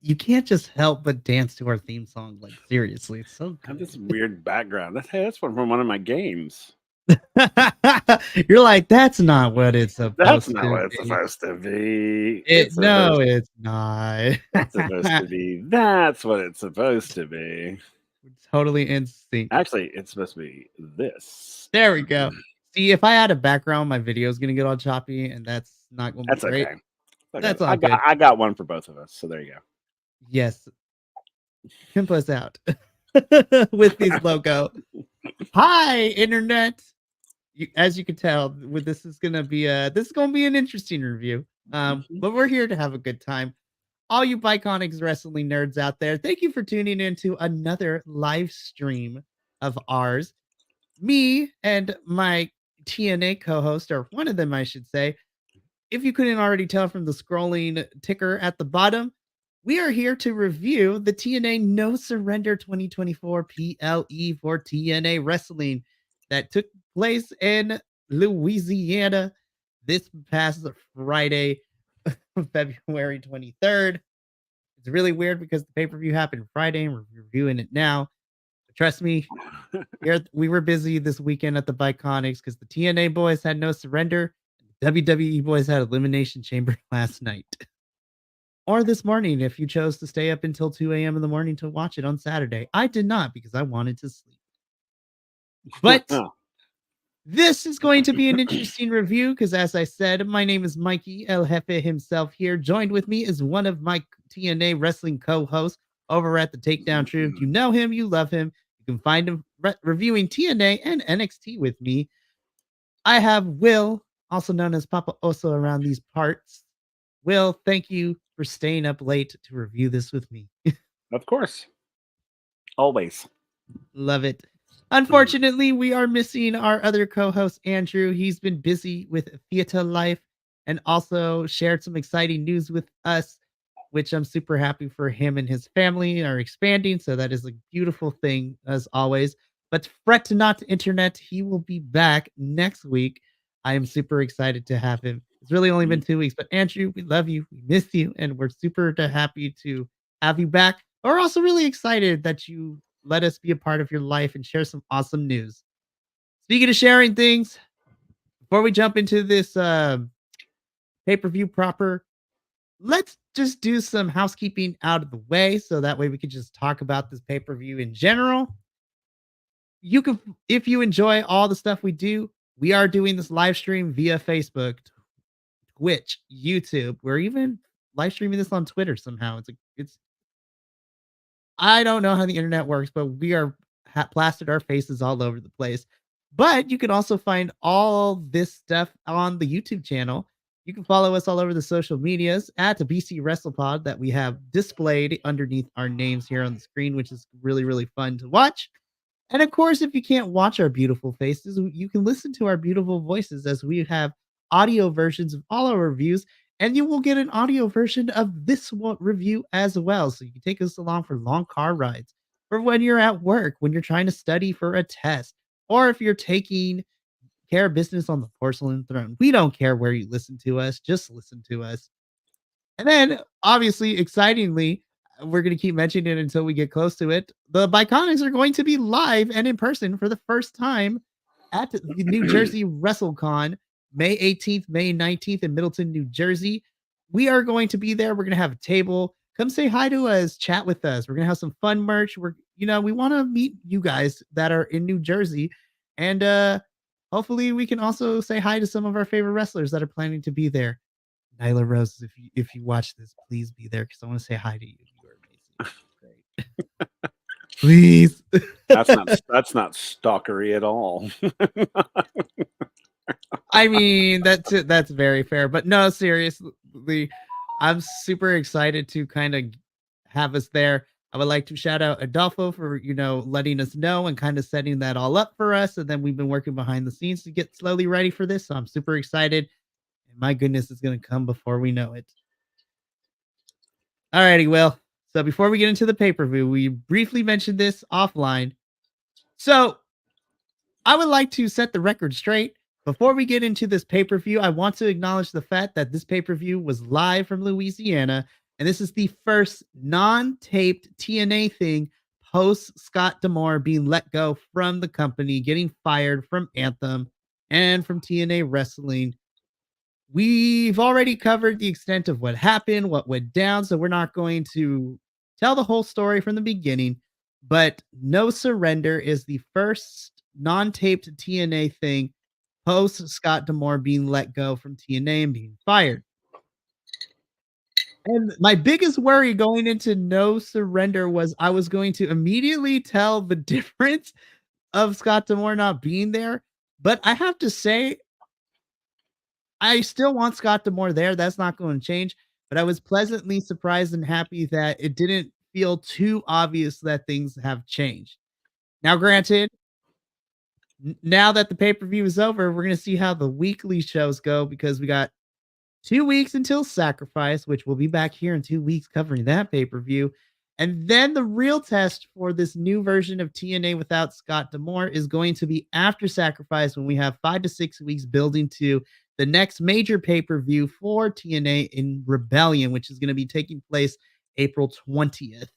You can't just help but dance to our theme song. Like seriously, it's so I have this good. weird background. That's one from one of my games. You're like, that's not what it's That's supposed not to what it's be. supposed to be. It no, it's not. It's supposed to be. That's what it's supposed to be. Totally in sync. Actually, it's supposed to be this. There we go. See, if I add a background, my video is gonna get all choppy, and that's not gonna be That's great. okay. Okay. That's all good. I got one for both of us. So there you Yes, pimp us out with this logo. Hi, internet. As you can tell, with this is gonna be an interesting review. go. But we're here to have a good time. All you Biconics wrestling nerds out there, thank you for tuning in to another live stream of ours. Me and my TNA co-host, or one of them, I should say. If you couldn't already tell from the scrolling ticker at the bottom, we are here to review the TNA No Surrender 2024 PLE for TNA Wrestling that took place in Louisiana this past Friday, February 23rd. It's really weird because the pay per view happened Friday and we're reviewing it now. But trust me, we were busy this weekend at the Biconics because the TNA boys had no surrender. The WWE boys had Elimination Chamber last night. Or this morning if you chose to stay up until 2 a.m. in the morning to watch it on Saturday. I did not because I wanted to sleep. But this is going to be an interesting review because, as I said, my name is Mikey El Jefe himself here. Joined with me is one of my TNA wrestling co-hosts over at the Takedown Truth. You know him, you love him. You can find him reviewing TNA and NXT with me. I have Will, also known as Papa Oso around these parts. Will, thank you for staying up late to review this with me. Of course. Always. Love it. Unfortunately, we are missing our other co-host, Andrew. He's been busy with theater life and also shared some exciting news with us, which I'm super happy for him and his family are expanding. So that is a beautiful thing as always. But fret not, internet. He will be back next week. I am super excited to have him. It's really only been 2 weeks, but Andrew, we love you. We miss you. And we're super happy to have you back. We're also really excited that you let us be a part of your life and share some awesome news. Speaking of sharing things, before we jump into this pay-per-view proper, let's just do some housekeeping out of the way so that way we can just talk about this pay-per-view in general. You can, if you enjoy all the stuff we do, we are doing this live stream via Facebook, Twitch, YouTube. We're even live streaming this on Twitter somehow. It's I don't know how the internet works, but we are plastered our faces all over the place. But you can also find all this stuff on the YouTube channel. You can follow us all over the social medias at the BC WrestlePod that we have displayed underneath our names here on the screen, which is really, really fun to watch. And of course, if you can't watch our beautiful faces, you can listen to our beautiful voices as we have audio versions of all our reviews, and you will get an audio version of this review as well. So you can take us along for long car rides, for when you're at work, when you're trying to study for a test, or if you're taking care of business on the porcelain throne. We don't care where you listen to us, just listen to us. And then, obviously, excitingly, we're going to keep mentioning it until we get close to it. The Biconics are going to be live and in person for the first time at the New Jersey WrestleCon, May 18th, May 19th in Middleton, New Jersey. We are going to be there. We're going to have a table. Come say hi to us, chat with us. We're going to have some fun merch. We want to meet you guys that are in New Jersey. And hopefully we can also say hi to some of our favorite wrestlers that are planning to be there. Nyla Rose, if you watch this, please be there because I want to say hi to you. You are amazing. Great. Please. That's not stalkery at all. I mean, that's very fair. But no, seriously, I'm super excited to kind of have us there. I would like to shout out Adolfo for, letting us know and kind of setting that all up for us. And then we've been working behind the scenes to get slowly ready for this. So I'm super excited. And my goodness, it's going to come before we know it. Alrighty, Will. So before we get into the pay-per-view, we briefly mentioned this offline. So I would like to set the record straight. Before we get into this pay-per-view, I want to acknowledge the fact that this pay-per-view was live from Louisiana. And this is the first non-taped TNA thing post Scott D'Amore being let go from the company, getting fired from Anthem and from TNA Wrestling. We've already covered the extent of what happened, what went down, so we're not going to tell the whole story from the beginning. But No Surrender is the first non-taped TNA thing post Scott D'Amore being let go from TNA and being fired. And my biggest worry going into No Surrender was I was going to immediately tell the difference of Scott D'Amore not being there. But I have to say, I still want Scott D'Amore there. That's not going to change. But I was pleasantly surprised and happy that it didn't feel too obvious that things have changed. Now, granted, now that the pay per view is over, we're going to see how the weekly shows go because we got 2 weeks until Sacrifice, which we'll be back here in 2 weeks covering that pay per view. And then the real test for this new version of TNA without Scott D'Amore is going to be after Sacrifice when we have 5 to 6 weeks building to the next major pay per view for TNA in Rebellion, which is going to be taking place April 20th.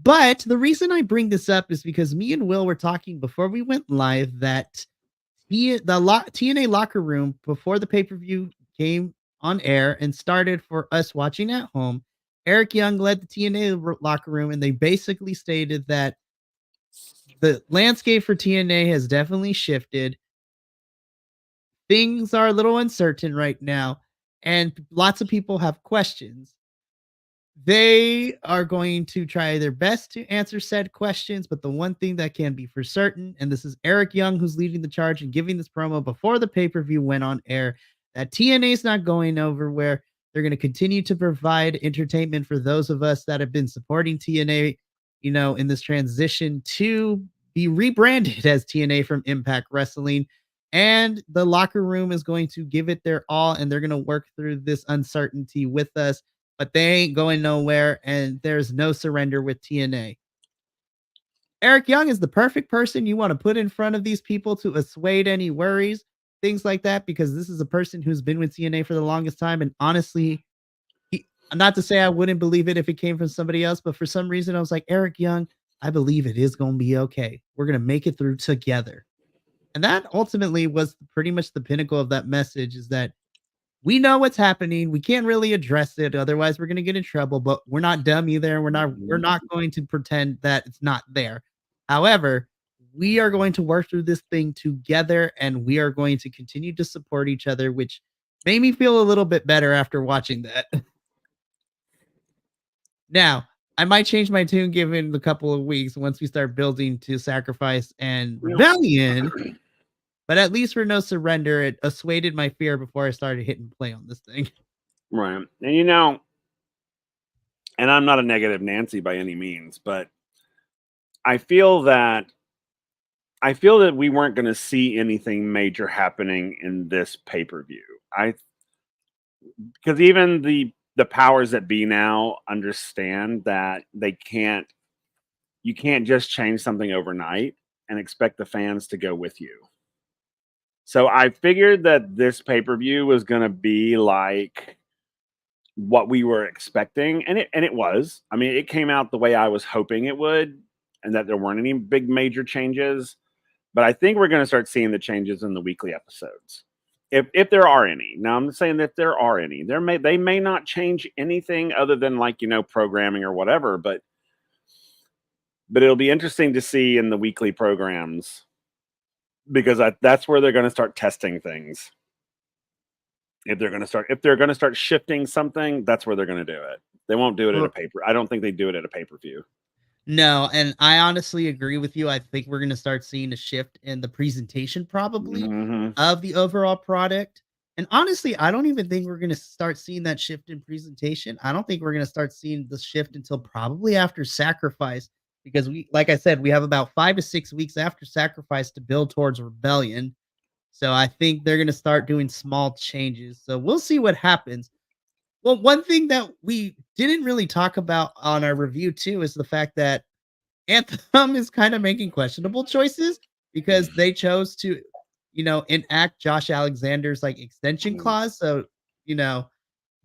But the reason I bring this up is because me and Will were talking before we went live that TNA locker room before the pay-per-view came on air and started for us watching at home. Eric Young led the TNA locker room, and they basically stated that the landscape for TNA has definitely shifted. Things are a little uncertain right now, and lots of people have questions. They are going to try their best to answer said questions, but the one thing that can be for certain, and this is Eric Young who's leading the charge and giving this promo before the pay per view went on air, that TNA is not going nowhere. They're going to continue to provide entertainment for those of us that have been supporting TNA, in this transition to be rebranded as TNA from Impact Wrestling. And the locker room is going to give it their all, and they're going to work through this uncertainty with us, but they ain't going nowhere, and there's no surrender with TNA. Eric Young is the perfect person you want to put in front of these people to assuage any worries, things like that, because this is a person who's been with TNA for the longest time. And honestly, not to say I wouldn't believe it if it came from somebody else, but for some reason, I was like, Eric Young, I believe it is going to be okay. We're going to make it through together. And that ultimately was pretty much the pinnacle of that message, is that we know what's happening. We can't really address it, otherwise we're going to get in trouble, but we're not dumb either. We're not going to pretend that it's not there. However, we are going to work through this thing together, and we are going to continue to support each other, which made me feel a little bit better after watching that. Now, I might change my tune given the couple of weeks once we start building to Sacrifice and Rebellion. But at least for No Surrender, it assuaded my fear before I started hitting play on this thing. Right. And I'm not a negative Nancy by any means, but I feel that we weren't going to see anything major happening in this pay-per-view. Because even the powers that be now understand that you can't just change something overnight and expect the fans to go with you. So I figured that this pay-per-view was going to be like what we were expecting, and it was. I mean, it came out the way I was hoping it would, and that there weren't any big major changes. But I think we're going to start seeing the changes in the weekly episodes, if there are any. Now, I'm saying that there are any. They may not change anything other than programming or whatever, but it'll be interesting to see in the weekly programs, because that's where they're going to start testing things. If they're going to start shifting something, that's where they're going to do it. They won't do it at a paper. I don't think they do it at a pay-per-view. No, and I honestly agree with you. I think we're going to start seeing a shift in the presentation probably of the overall product. And honestly, I don't even think we're going to start seeing that shift in presentation. I don't think we're going to start seeing the shift until probably after Sacrifice, because like I said, we have about 5 to 6 weeks after Sacrifice to build towards Rebellion. So I think they're going to start doing small changes. So we'll see what happens. Well, one thing that we didn't really talk about on our review too is the fact that Anthem is kind of making questionable choices because they chose to, enact Josh Alexander's extension clause. So,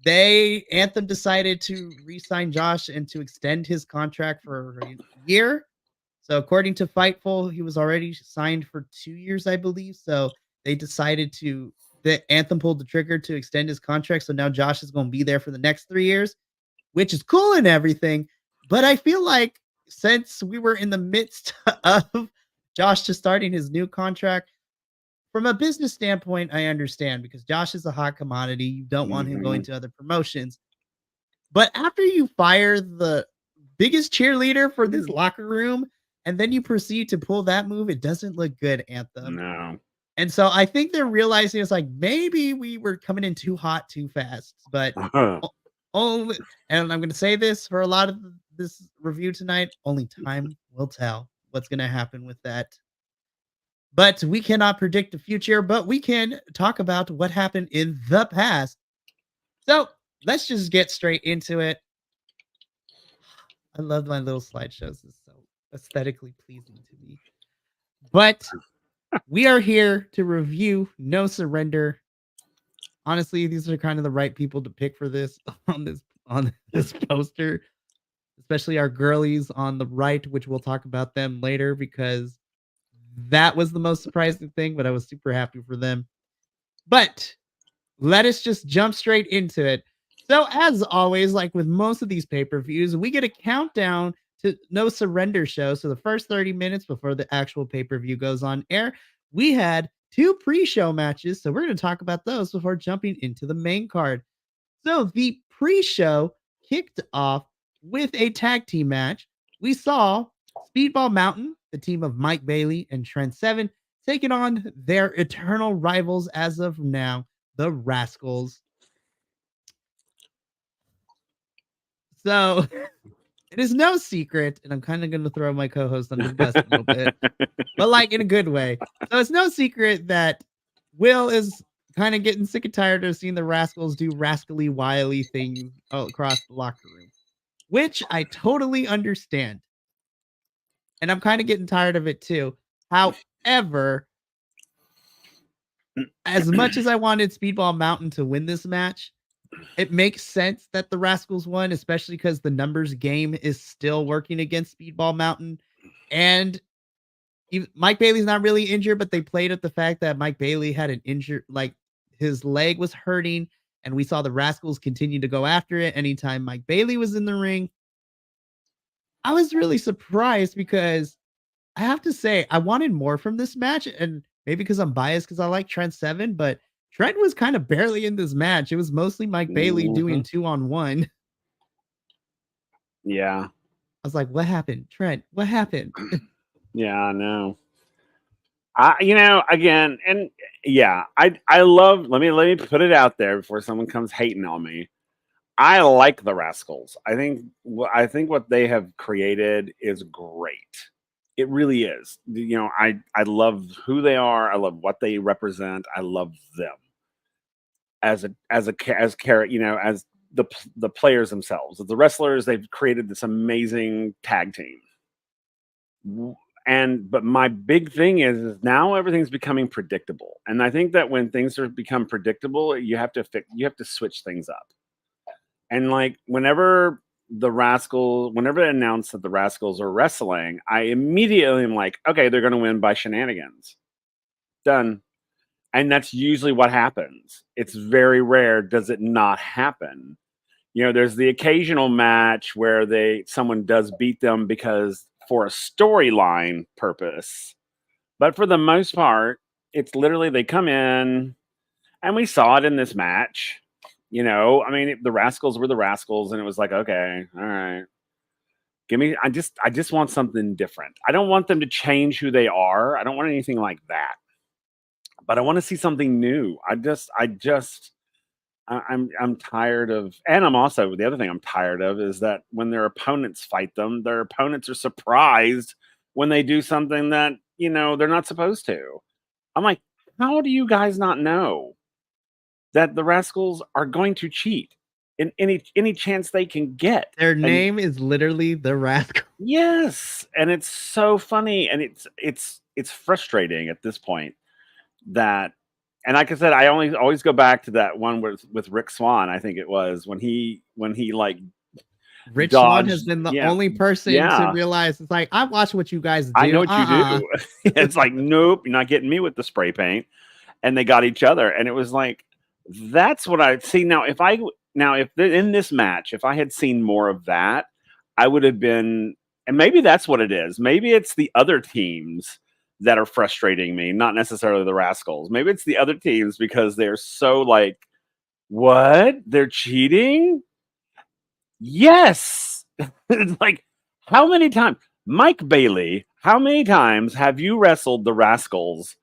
Anthem decided to re-sign Josh and to extend his contract for a year. So according to Fightful, he was already signed for 2 years, I believe. So they decided to the Anthem pulled the trigger to extend his contract. So now Josh is going to be there for the next 3 years, which is cool and everything. But I feel like since we were in the midst of Josh just starting his new contract, from a business standpoint, I understand because Josh is a hot commodity. You don't want him going Mhm. to other promotions. But after you fire the biggest cheerleader for this locker room and then you proceed to pull that move, it doesn't look good, Anthem. No. And so I think they're realizing it's like maybe we were coming in too hot too fast. But o- only, and I'm going to say this for a lot of this review tonight, only time will tell what's going to happen with that. But we cannot predict the future, but we can talk about what happened in the past. So let's just get straight into it. I love my little slideshows. It's so aesthetically pleasing to me. But we are here to review No Surrender. Honestly, these are kind of the right people to pick for this on this poster, especially our girlies on the right, which we'll talk about them later because that was the most surprising thing, but I was super happy for them. But let us just jump straight into it. So, as always, like with most of these pay per views, we get a countdown to No Surrender show. So, the first 30 minutes before the actual pay per view goes on air, we had two pre show matches. So, we're going to talk about those before jumping into the main card. So, the pre show kicked off with a tag team match. We saw Speedball Mountain, the team of Mike Bailey and Trent Seven, taking on their eternal rivals as of now, the Rascals. So it is no secret, and I'm kind of going to throw my co-host under the bus a little bit, but like in a good way. So it's no secret that Will is kind of getting sick and tired of seeing the Rascals do rascally, wily things across the locker room, which I totally understand, and I'm kind of getting tired of it too. However, as much as I wanted Speedball Mountain to win this match, it makes sense that the Rascals won, especially because the numbers game is still working against Speedball Mountain. And Mike Bailey's not really injured, but they played at the fact that Mike Bailey had an injured, like his leg was hurting. And we saw the Rascals continue to go after it anytime Mike Bailey was in the ring. I was really surprised because I have to say, I wanted more from this match. And maybe because I'm biased because I like Trent Seven, but Trent was kind of barely in this match. It was mostly Mike Bailey doing Mhm. 2-on-1. Yeah. I was like, "What happened? Trent, what happened?" Yeah, I know. Again, and yeah, I love. Let me put it out there before someone comes hating on me. I like the Rascals. I think what they have created is great. It really is. I love who they are. I love what they represent. I love them as character. As the players themselves, the wrestlers. They've created this amazing tag team. But my big thing is now everything's becoming predictable, and I think that when things are become predictable, you have to switch things up. And like whenever they announced that the Rascals are wrestling, I immediately am like, okay, they're going to win by shenanigans. Done. And that's usually what happens. It's very rare does it not happen. There's the occasional match where someone does beat them because for a storyline purpose. But for the most part, it's literally they come in, and we saw it in this match. The Rascals were the Rascals, and it was like, okay, all right. Give me I just want something different. I don't want them to change who they are. I don't want anything like that. But I want to see something new. I'm tired of, and I'm also, the other thing I'm tired of is that when their opponents fight them, their opponents are surprised when they do something that, they're not supposed to. I'm like, how do you guys not know that the Rascals are going to cheat in any chance they can get? Their And name is literally the Rascal. yes, and it's so funny, and it's frustrating at this point that And like I said, I always go back to that one with Rick Swan. I think it was when he like Rich Swan has dodged. been the Yeah, only person to yeah. realize it's like, I watch what you guys I know do. what you do. It's like, nope, you're not getting me with the spray paint. And they got each other, and it was like, that's what I see now. If in this match, if I had seen more of that, I would have been. And maybe that's what it is. Maybe it's the other teams that are frustrating me, not necessarily the Rascals. Maybe it's the other teams because they're so like, what? They're cheating? Yes. It's like, how many times? Mike Bailey, how many times have you wrestled the Rascals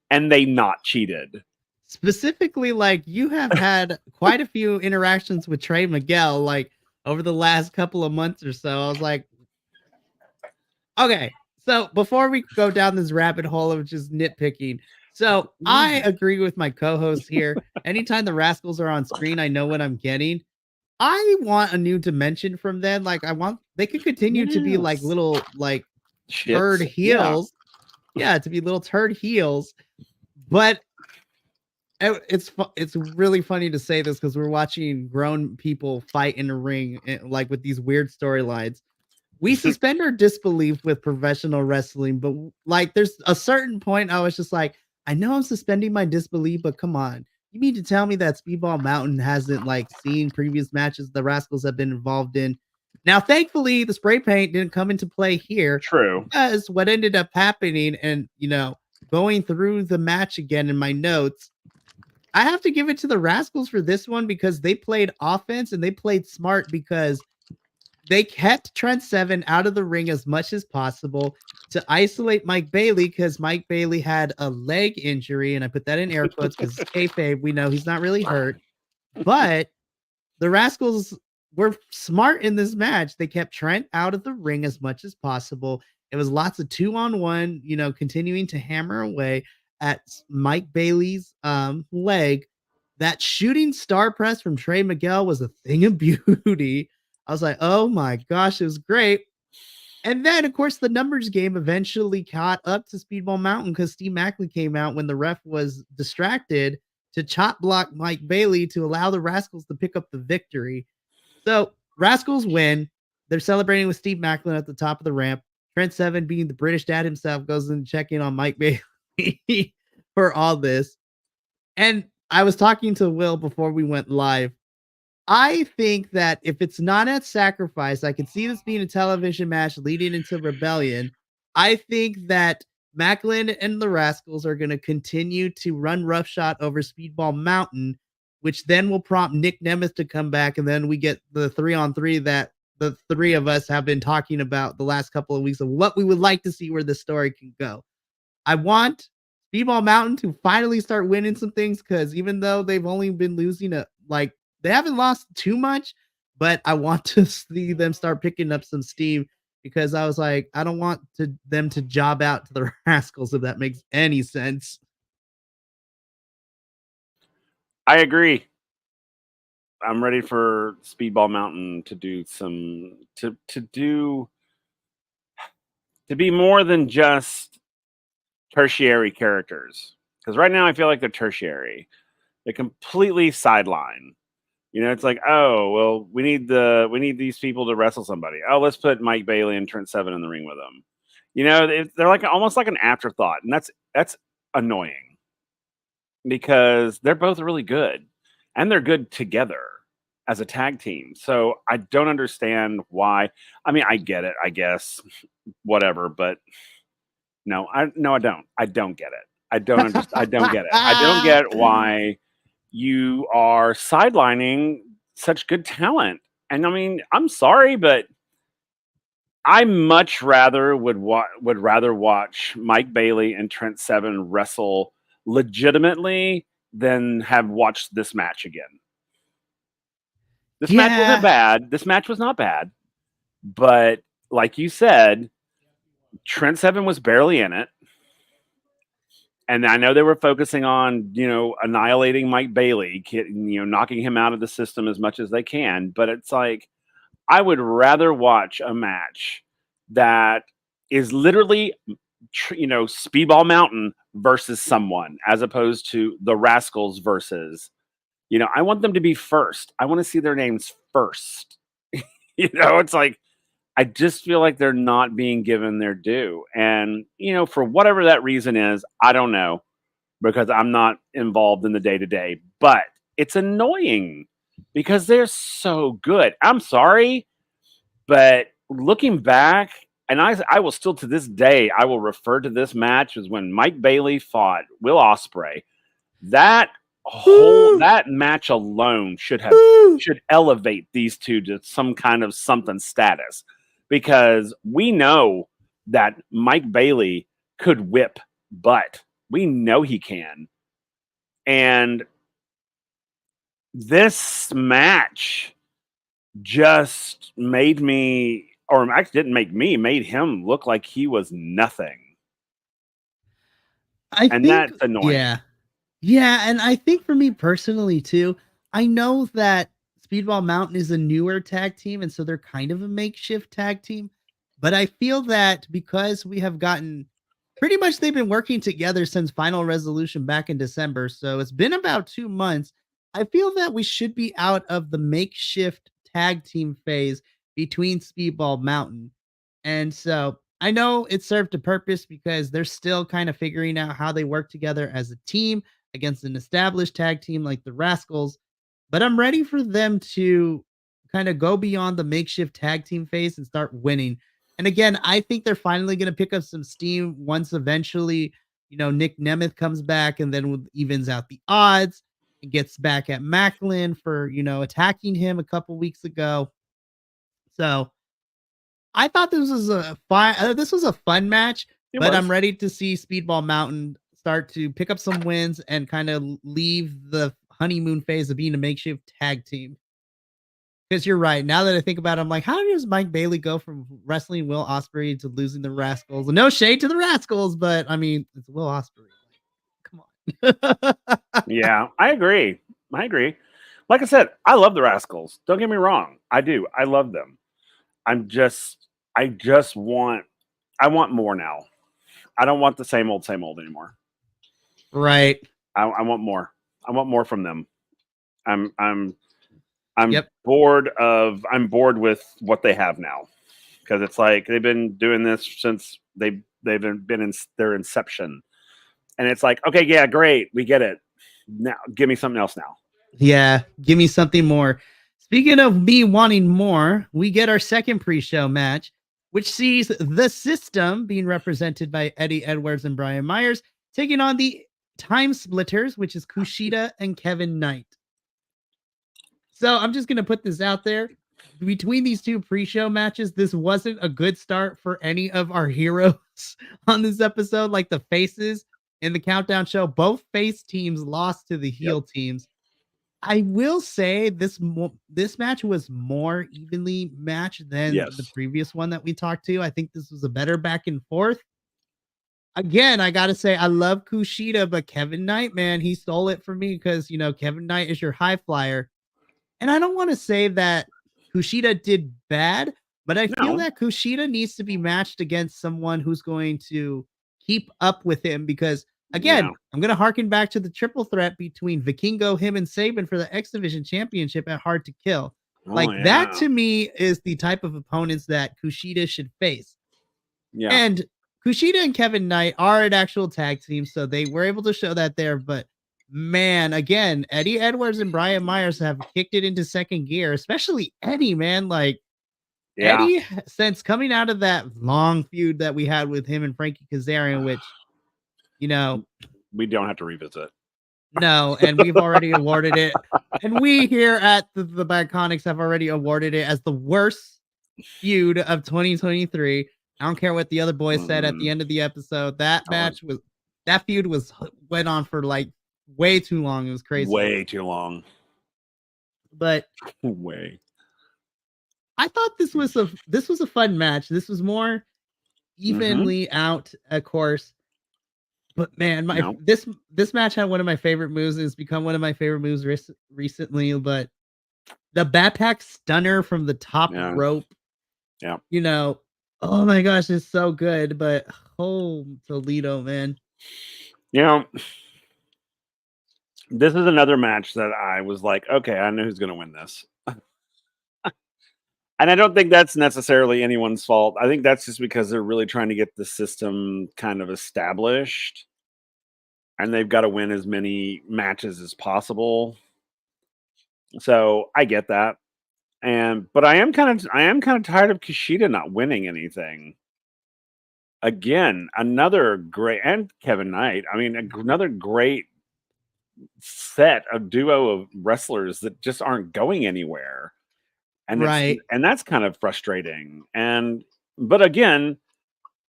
and they not cheated? Specifically, like, you have had quite a few interactions with Trey Miguel, like, over the last couple of months or so. I was like, okay, so before we go down this rabbit hole of just nitpicking, so I agree with my co-host here. Anytime the Rascals are on screen, I know what I'm getting. I want a new dimension from them. Like, I want they could continue to be like Yes. little like turd Shits. Yeah. heels. Yeah, to be little turd heels. But it's really funny to say this because we're watching grown people fight in a ring, like with these weird storylines. We suspend our disbelief with professional wrestling, but like there's a certain point I was just like, I know I'm suspending my disbelief, but come on. You mean to tell me that Speedball Mountain hasn't like seen previous matches the Rascals have been involved in? Now, thankfully, the spray paint didn't come into play here True. because what ended up happening and going through the match again in my notes, I have to give it to the Rascals for this one because they played offense and they played smart because they kept Trent Seven out of the ring as much as possible to isolate Mike Bailey because Mike Bailey had a leg injury, and I put that in air quotes because it's kayfabe. We know he's not really hurt, but the Rascals were smart in this match. They kept Trent out of the ring as much as possible. It was lots of 2-on-1, continuing to hammer away at Mike Bailey's leg. That shooting star press from Trey Miguel was a thing of beauty. I was like, oh my gosh, it was great. And then, of course, the numbers game eventually caught up to Speedball Mountain because Steve Macklin came out when the ref was distracted to chop block Mike Bailey to allow the Rascals to pick up the victory. So, Rascals win. They're celebrating with Steve Macklin at the top of the ramp. Trent Seven, being the British dad himself, goes and check in on Mike Bailey for all this. And I was talking to Will before we went live. I think that if it's not at Sacrifice, I can see this being a television match leading into Rebellion. I think that Macklin and the Rascals are going to continue to run roughshod over Speedball Mountain, which then will prompt Nick Nemeth to come back. And then we get the 3-on-3 that the three of us have been talking about the last couple of weeks of what we would like to see where this story can go. I want Speedball Mountain to finally start winning some things because even though they've only been losing they haven't lost too much, but I want to see them start picking up some steam because I was like, I don't want them to job out to the Rascals if that makes any sense. I agree. I'm ready for Speedball Mountain to do to be more than just tertiary characters. Because right now I feel like they're tertiary. They completely sideline. It's like, oh well, we need these people to wrestle somebody. Oh, let's put Mike Bailey and Trent Seven in the ring with them. They're like almost like an afterthought, and that's annoying because they're both really good, and they're good together as a tag team. So I don't understand why. I mean, I get it, I guess, whatever, but no, I don't. I don't get it. I don't understand. I don't get it. I don't get why you are sidelining such good talent. And I mean, I'm sorry, but I much rather would rather watch Mike Bailey and Trent Seven wrestle legitimately than have watched this match again. This match wasn't Yeah. bad. This match was not bad, but like you said, Trent Seven was barely in it. And I know they were focusing on, annihilating Mike Bailey, knocking him out of the system as much as they can. But it's like, I would rather watch a match that is literally, Speedball Mountain versus someone, as opposed to the Rascals versus, I want them to be first. I want to see their names first. It's like, I just feel like they're not being given their due. And, for whatever that reason is, I don't know, because I'm not involved in the day to day, but it's annoying because they're so good. I'm sorry, but looking back, and I will still to this day, I will refer to this match as when Mike Bailey fought Will Ospreay. That that match alone should elevate these two to some kind of something status, because we know that Mike Bailey could whip butt. We know he can. And this match just made me, or actually didn't make me, made him look like he was nothing. And that's annoying. Yeah, and I think for me personally too, I know that Speedball Mountain is a newer tag team, and so they're kind of a makeshift tag team. But I feel that because we have gotten pretty much they've been working together since Final Resolution back in December, so it's been about 2 months. I feel that we should be out of the makeshift tag team phase between Speedball Mountain. And so I know it served a purpose because they're still kind of figuring out how they work together as a team against an established tag team like the Rascals. But I'm ready for them to kind of go beyond the makeshift tag team phase and start winning. And again, I think they're finally going to pick up some steam once eventually, Nick Nemeth comes back and then evens out the odds and gets back at Macklin for, attacking him a couple weeks ago. So I thought this was a fun match, but I'm ready to see Speedball Mountain start to pick up some wins and kind of leave the honeymoon phase of being a makeshift tag team. Because you're right. Now that I think about it, I'm like, how does Mike Bailey go from wrestling Will Ospreay to losing the Rascals? No shade to the Rascals, but I mean, it's Will Ospreay. Like, come on. Yeah, I agree. Like I said, I love the Rascals. Don't get me wrong. I do. I love them. I want more now. I don't want the same old anymore. Right. I want more. I want more from them. I'm Yep. bored with what they have now, because it's like they've been doing this since they've been in their inception, and it's like, okay, yeah, great, we get it. Now, give me something else now. Yeah, give me something more. Speaking of me wanting more, we get our second pre-show match, which sees the System being represented by Eddie Edwards and Brian Myers taking on the Time Splitters, which is Kushida and Kevin Knight. So I'm just going to put this out there. Between these two pre-show matches, this wasn't a good start for any of our heroes on this episode. Like the faces in the countdown show, both face teams lost to the heel teams. I will say this match was more evenly matched than the previous one that we talked to. I think this was a better back and forth. Again, I gotta say I love Kushida, but Kevin Knight, man, he stole it from me because Kevin Knight is your high flyer. And I don't want to say that Kushida did bad, but I feel that Kushida needs to be matched against someone who's going to keep up with him because, again, I'm going to harken back to the triple threat between Vikingo, him, and Saban for the X Division Championship at Hard to Kill. That to me is the type of opponents that Kushida should face. Yeah. And Kushida and Kevin Knight are an actual tag team, so they were able to show that there, but man, again, Eddie Edwards and Brian Myers have kicked it into second gear, especially Eddie, man. Like, Eddie, since coming out of that long feud that we had with him and Frankie Kazarian, which, we don't have to revisit. No, and we've already awarded it. And we here at the Biconics have already awarded it as the worst feud of 2023. I don't care what the other boys said at the end of the episode. That feud went on for like way too long. It was crazy. Way too long. But I thought this was a fun match. This was more evenly out, of course. But man, this match had one of my favorite moves. It's become one of my favorite moves recently. But the backpack stunner from the top rope. Yeah. Oh my gosh, it's so good. But Toledo, man. You know, this is another match that I was like, okay, I know who's going to win this. And I don't think that's necessarily anyone's fault. I think that's just because they're really trying to get the system kind of established and they've got to win as many matches as possible. So I get that. But I am kind of tired of Kushida not winning anything. Again, another great, and Kevin Knight. I mean, another great set of duo of wrestlers that just aren't going anywhere. Right. And that's kind of frustrating. But again,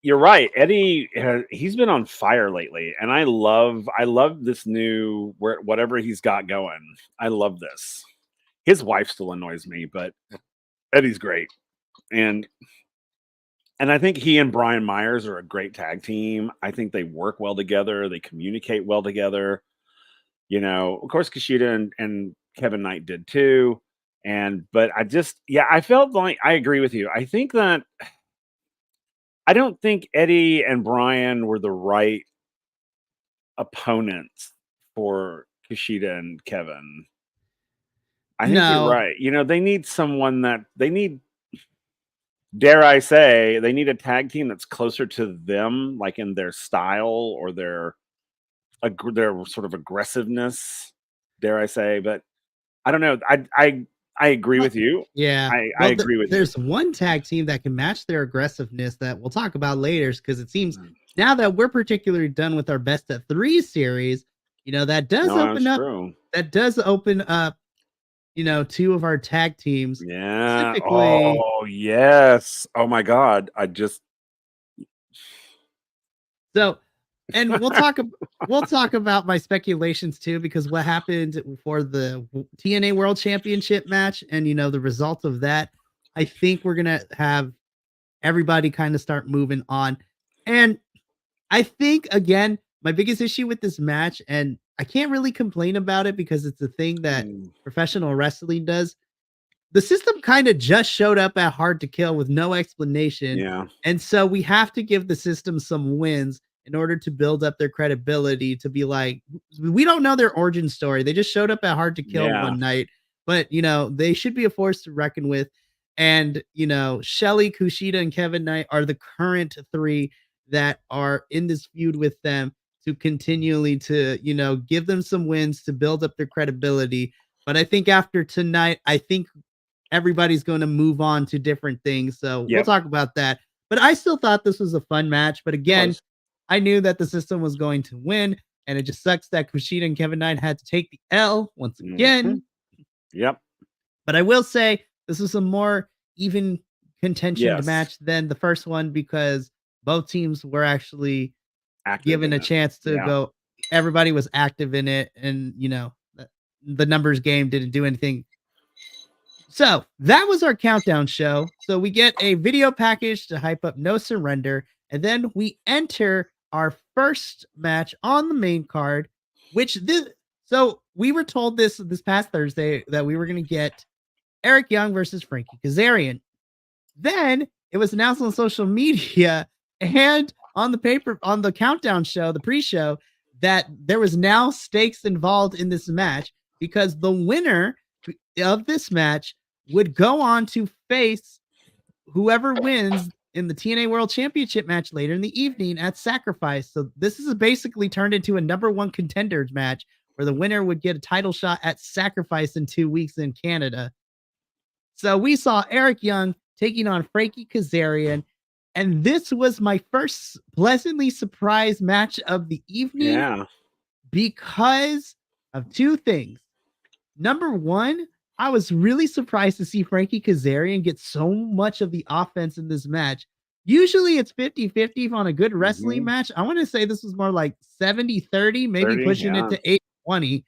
you're right. Eddie, he's been on fire lately, and I love this new whatever he's got going. I love this. His wife still annoys me, but Eddie's great, and I think he and Brian Myers are a great tag team. I think they work well together. They communicate well together. Of course, Kushida and Kevin Knight did too. But I felt like I agree with you. I don't think Eddie and Brian were the right opponents for Kushida and Kevin. I think you're No. right. They need someone dare I say, they need a tag team that's closer to them, like in their style or their sort of aggressiveness, dare I say. But I don't know. I agree Well, with you. yeah. I Well, agree with you. there's one tag team that can match their aggressiveness that we'll talk about later because it seems Mm. now that we're particularly done with our best of 3 series, that does No, open that's up true. two of our tag teams. Yeah. Specifically, Oh, yes. Oh my God. so and we'll talk about my speculations too because what happened for the TNA World Championship match and the result of that, I think we're going to have everybody kind of start moving on. And I think again, my biggest issue with this match, and I can't really complain about it because it's a thing that Mm, professional wrestling does. The system kind of just showed up at Hard to Kill with no explanation. yeah. And so we have to give the system some wins in order to build up their credibility to be like, we don't know their origin story. They just showed up at Hard to Kill Yeah. one night, but they should be a force to reckon with. And Shelly, Kushida, and Kevin Knight are the current 3 that are in this feud with them to continually to, give them some wins to build up their credibility. But I think after tonight, I think everybody's going to move on to different things. So we'll Yep. talk about that. But I still thought this was a fun match. But It again, was. I knew that the system was going to win. And it just sucks that Kushida and Kevin Knight had to take the L once Mhm. again. Yep. But I will say this was a more even contentioned Yes. match than the first one because both teams were actually Active given in a it. chance to Yeah. go. Everybody was active in it. And, the numbers game didn't do anything. So that was our countdown show. So we get a video package to hype up No Surrender, and then we enter our first match on the main card, which this. So we were told this past Thursday that we were going to get Eric Young versus Frankie Kazarian. Then it was announced on social media and on the countdown show, the pre-show, that there was now stakes involved in this match because the winner of this match would go on to face whoever wins in the TNA World Championship match later in the evening at Sacrifice. So this is basically turned into a number 1 contenders match where the winner would get a title shot at Sacrifice in 2 weeks in Canada. So we saw Eric Young taking on Frankie Kazarian. And this was my first pleasantly surprised match of the evening Yeah. because of 2 things. Number 1, I was really surprised to see Frankie Kazarian get so much of the offense in this match. Usually it's 50-50 on a good wrestling Mhm. match. I want to say this was more like 70-30, maybe 30. pushing it Yeah. to 80-20,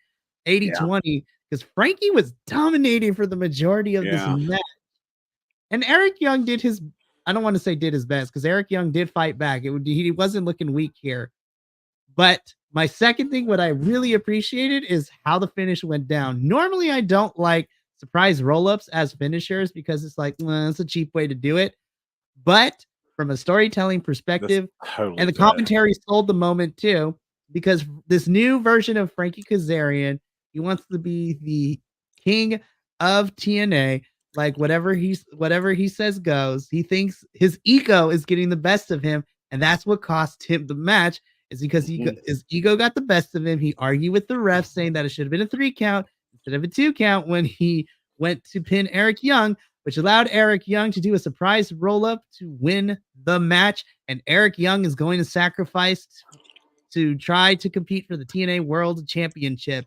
Yeah. 80-20, because Frankie was dominating for the majority of this Yeah. match. And Eric Young did his, I don't want to say did his best because Eric Young did fight back. He wasn't looking weak here. But my second thing, what I really appreciated is how the finish went down. Normally, I don't like surprise roll-ups as finishers because it's like, it's a cheap way to do it. But from a storytelling This perspective, and totally the fit. commentary sold the moment too, because this new version of Frankie Kazarian, he wants to be the king of TNA. Like whatever he says goes. He thinks his ego is getting the best of him, and that's what cost him the match. Is because his ego got the best of him. He argued with the ref, saying that it should have been a 3 count instead of a 2 count when he went to pin Eric Young, which allowed Eric Young to do a surprise roll up to win the match. And Eric Young is going to sacrifice to try to compete for the TNA World Championship.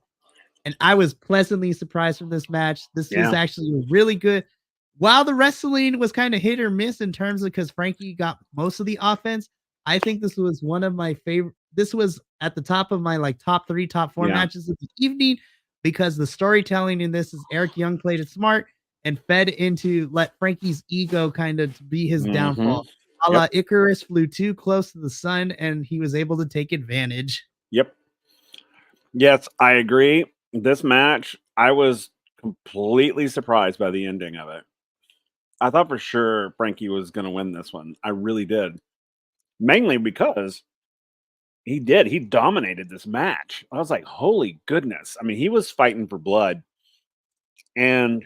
And I was pleasantly surprised from this match. This was Yeah. actually really good. While the wrestling was kind of hit or miss in terms of because Frankie got most of the offense, I think this was one of my favorite. This was at the top of my like top 3, top 4 Yeah. matches of the evening because the storytelling in this is Eric Young played it smart and fed into let Frankie's ego kind of be his downfall. A la Yep. Icarus flew too close to the sun and he was able to take advantage. Yep. Yes, I agree. This match, I was completely surprised by the ending of it. I thought for sure Frankie was going to win this one. I really did. Mainly because he did. He dominated this match. I was like, holy goodness. I mean, he was fighting for blood. And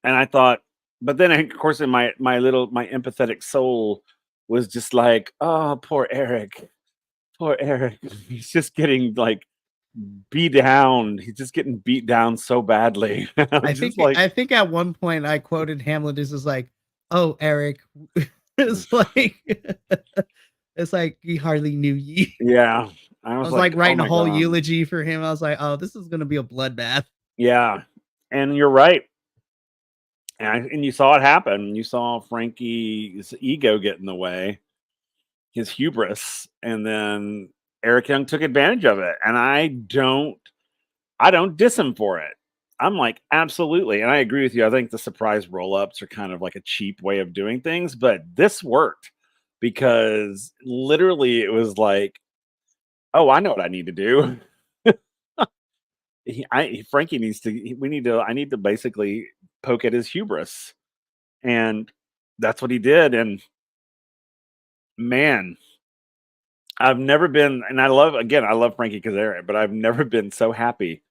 I thought, but then of course in my empathetic soul was just like, oh, poor Eric. Poor Eric. He's just getting like beat down. He's just getting beat down so badly. I Just like, think at one point I quoted Hamlet. This is like, "Oh, Eric," it's like it's like he hardly knew you. yeah. I I was was like, like oh writing a my whole God. eulogy for him. I was like, "Oh, this is gonna be a bloodbath." Yeah. And you're right. And you saw it happen. You saw Frankie's ego get in the way, his hubris, and then Eric Young took advantage of it. And I don't diss him for it. I'm like, absolutely. And I agree with you. I think the surprise roll-ups are kind of like a cheap way of doing things, but this worked because literally it was like, oh, I know what I need to do. Frankie needs to, I need to basically poke at his hubris. And that's what he did. And man, I've never been, and I love Frankie Kazarian, but I've never been so happy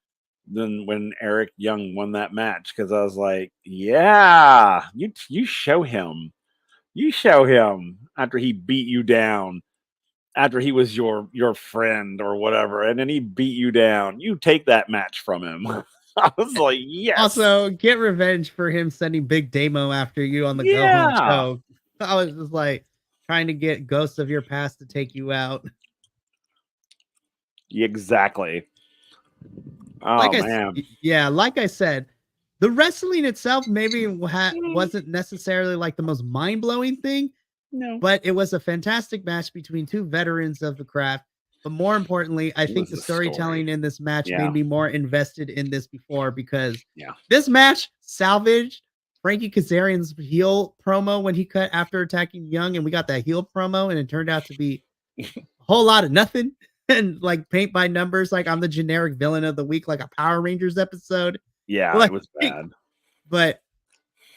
than when Eric Young won that match because I was like, yeah, you show him, after he beat you down, after he was your friend or whatever, and then he beat you down. You take that match from him. I was like, yes, Also, get revenge for him sending Big Damo after you on the go home yeah, show. I was just like trying to get ghosts of your past to take you out. exactly. Like Oh man, yeah, like I said, the wrestling itself maybe wasn't necessarily like the most mind blowing thing, no, but it was a fantastic match between 2 veterans of the craft. But more importantly, I it think was the the story. storytelling in this match Yeah, made me more invested in this before because yeah, this match salvaged Frankie Kazarian's heel promo when he cut after attacking Young, and we got that heel promo, and it turned out to be a whole lot of nothing and like paint by numbers, like I'm the generic villain of the week, like a Power Rangers episode. yeah. It Like, was bad. but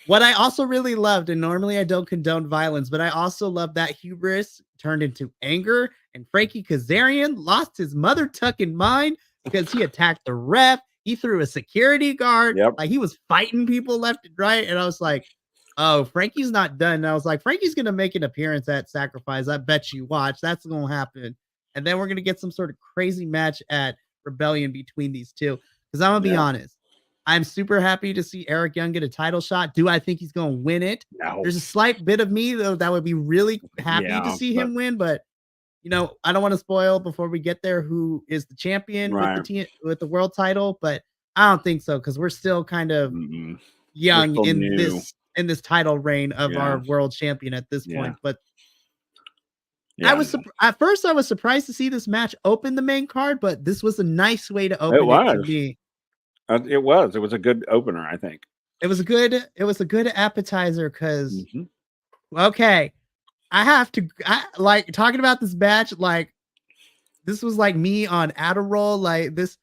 what I also really loved, and normally I don't condone violence, but I also love that hubris turned into anger. And Frankie Kazarian lost his mother tucking mind because he attacked the ref. He threw a security guard. Yep. Like he was fighting people left and right. And I was like, oh, Frankie's not done. And I was like, Frankie's going to make an appearance at Sacrifice. I bet you watch. That's going to happen. And then we're going to get some sort of crazy match at Rebellion between these two. Because I'm going to be Yeah. honest. I'm super happy to see Eric Young get a title shot. Do I think he's going to win it? No. There's a slight bit of me though that would be really happy to Yeah, see him win, but you know, I don't want to spoil before we get there who is the champion with right. with the world title, but I don't think so because we're still kind of Mm-mm. We're young still in new. this title reign of Yeah. our world champion at this Yeah. point. But Yeah. I was at first I was surprised to see this match open the main card, but this was a nice way to It open it to was. me. It was. It was a good opener, I think. It was a good appetizer because Mhm. okay, I like talking about this match like this was like me on Adderall. Like this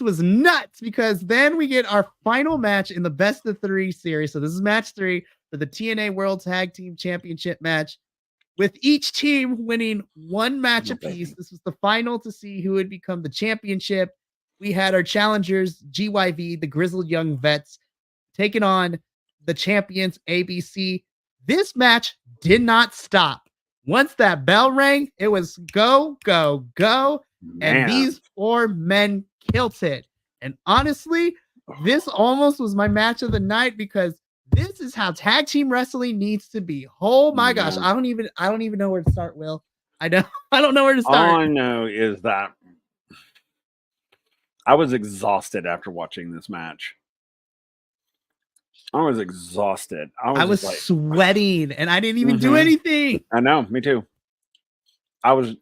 was nuts because then we get our final match in the best of 3 series. So this is match 3 for the TNA World Tag Team Championship match. with each team winning one match Oh, apiece. baby. This was the final to see who would become the championship. We had our challengers, GYV, the Grizzled Young Vets, taking on the champions, ABC. This match did not stop. Once that bell rang, it was go, go, go. And Man. these four men killed it. And honestly, this almost was my match of the night because this is how tag team wrestling needs to be. Oh my gosh, Man. I don't even know where to start, Will. I don't I don't know where to All start. I know is that I was exhausted after watching this match. I was exhausted. I I was was just like, sweating and I didn't even do mhm. anything. I know, me too.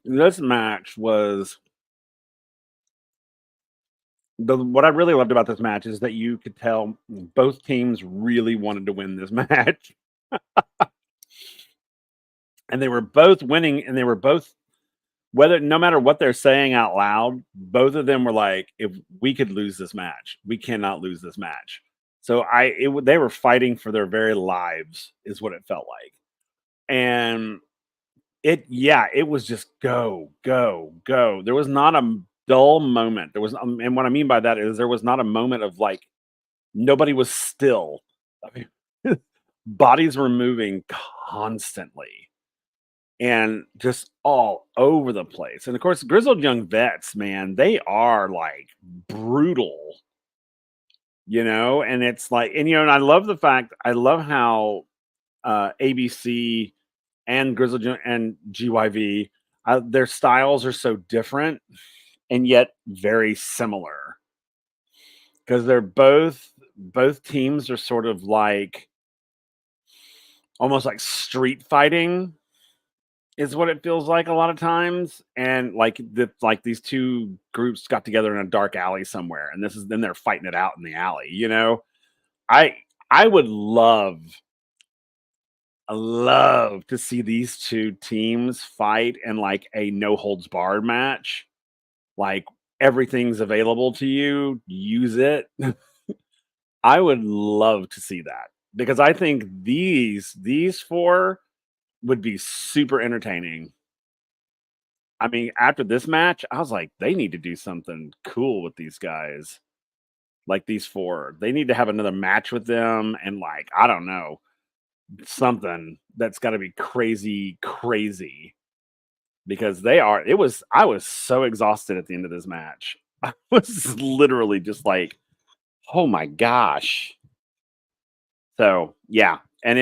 This match was what I really loved about this match is that you could tell both teams really wanted to win this match. And they were both winning, and they were both, whether no matter what they're saying out loud, both of them were like, if we could lose this match, we cannot lose this match. So they were fighting for their very lives, is what it felt like. And it was just go, go, go. There was not a dull moment. There was, and what I mean by that is there was not a moment of like nobody was still. I mean, bodies were moving constantly and just all over the place. And of course, Grizzled Young Vets, man, they are like brutal, and it's like, and I love I love how ABC and Grizzled Young and GYV, their styles are so different and yet very similar because they're both teams are sort of like almost like street fighting is what it feels like a lot of times. And like these two groups got together in a dark alley somewhere, and then they're fighting it out in the alley. I I would love to see these two teams fight in like a no holds barred match. Like everything's available to you, use it. I would love to see that because I think these four would be super entertaining. I mean, after this match, I was like, they need to do something cool with these guys. Like these four. They need to have another match with them and like, I don't know, something that's got to be crazy, crazy because I was so exhausted at the end of this match. I was literally just like, oh my gosh. So, yeah. And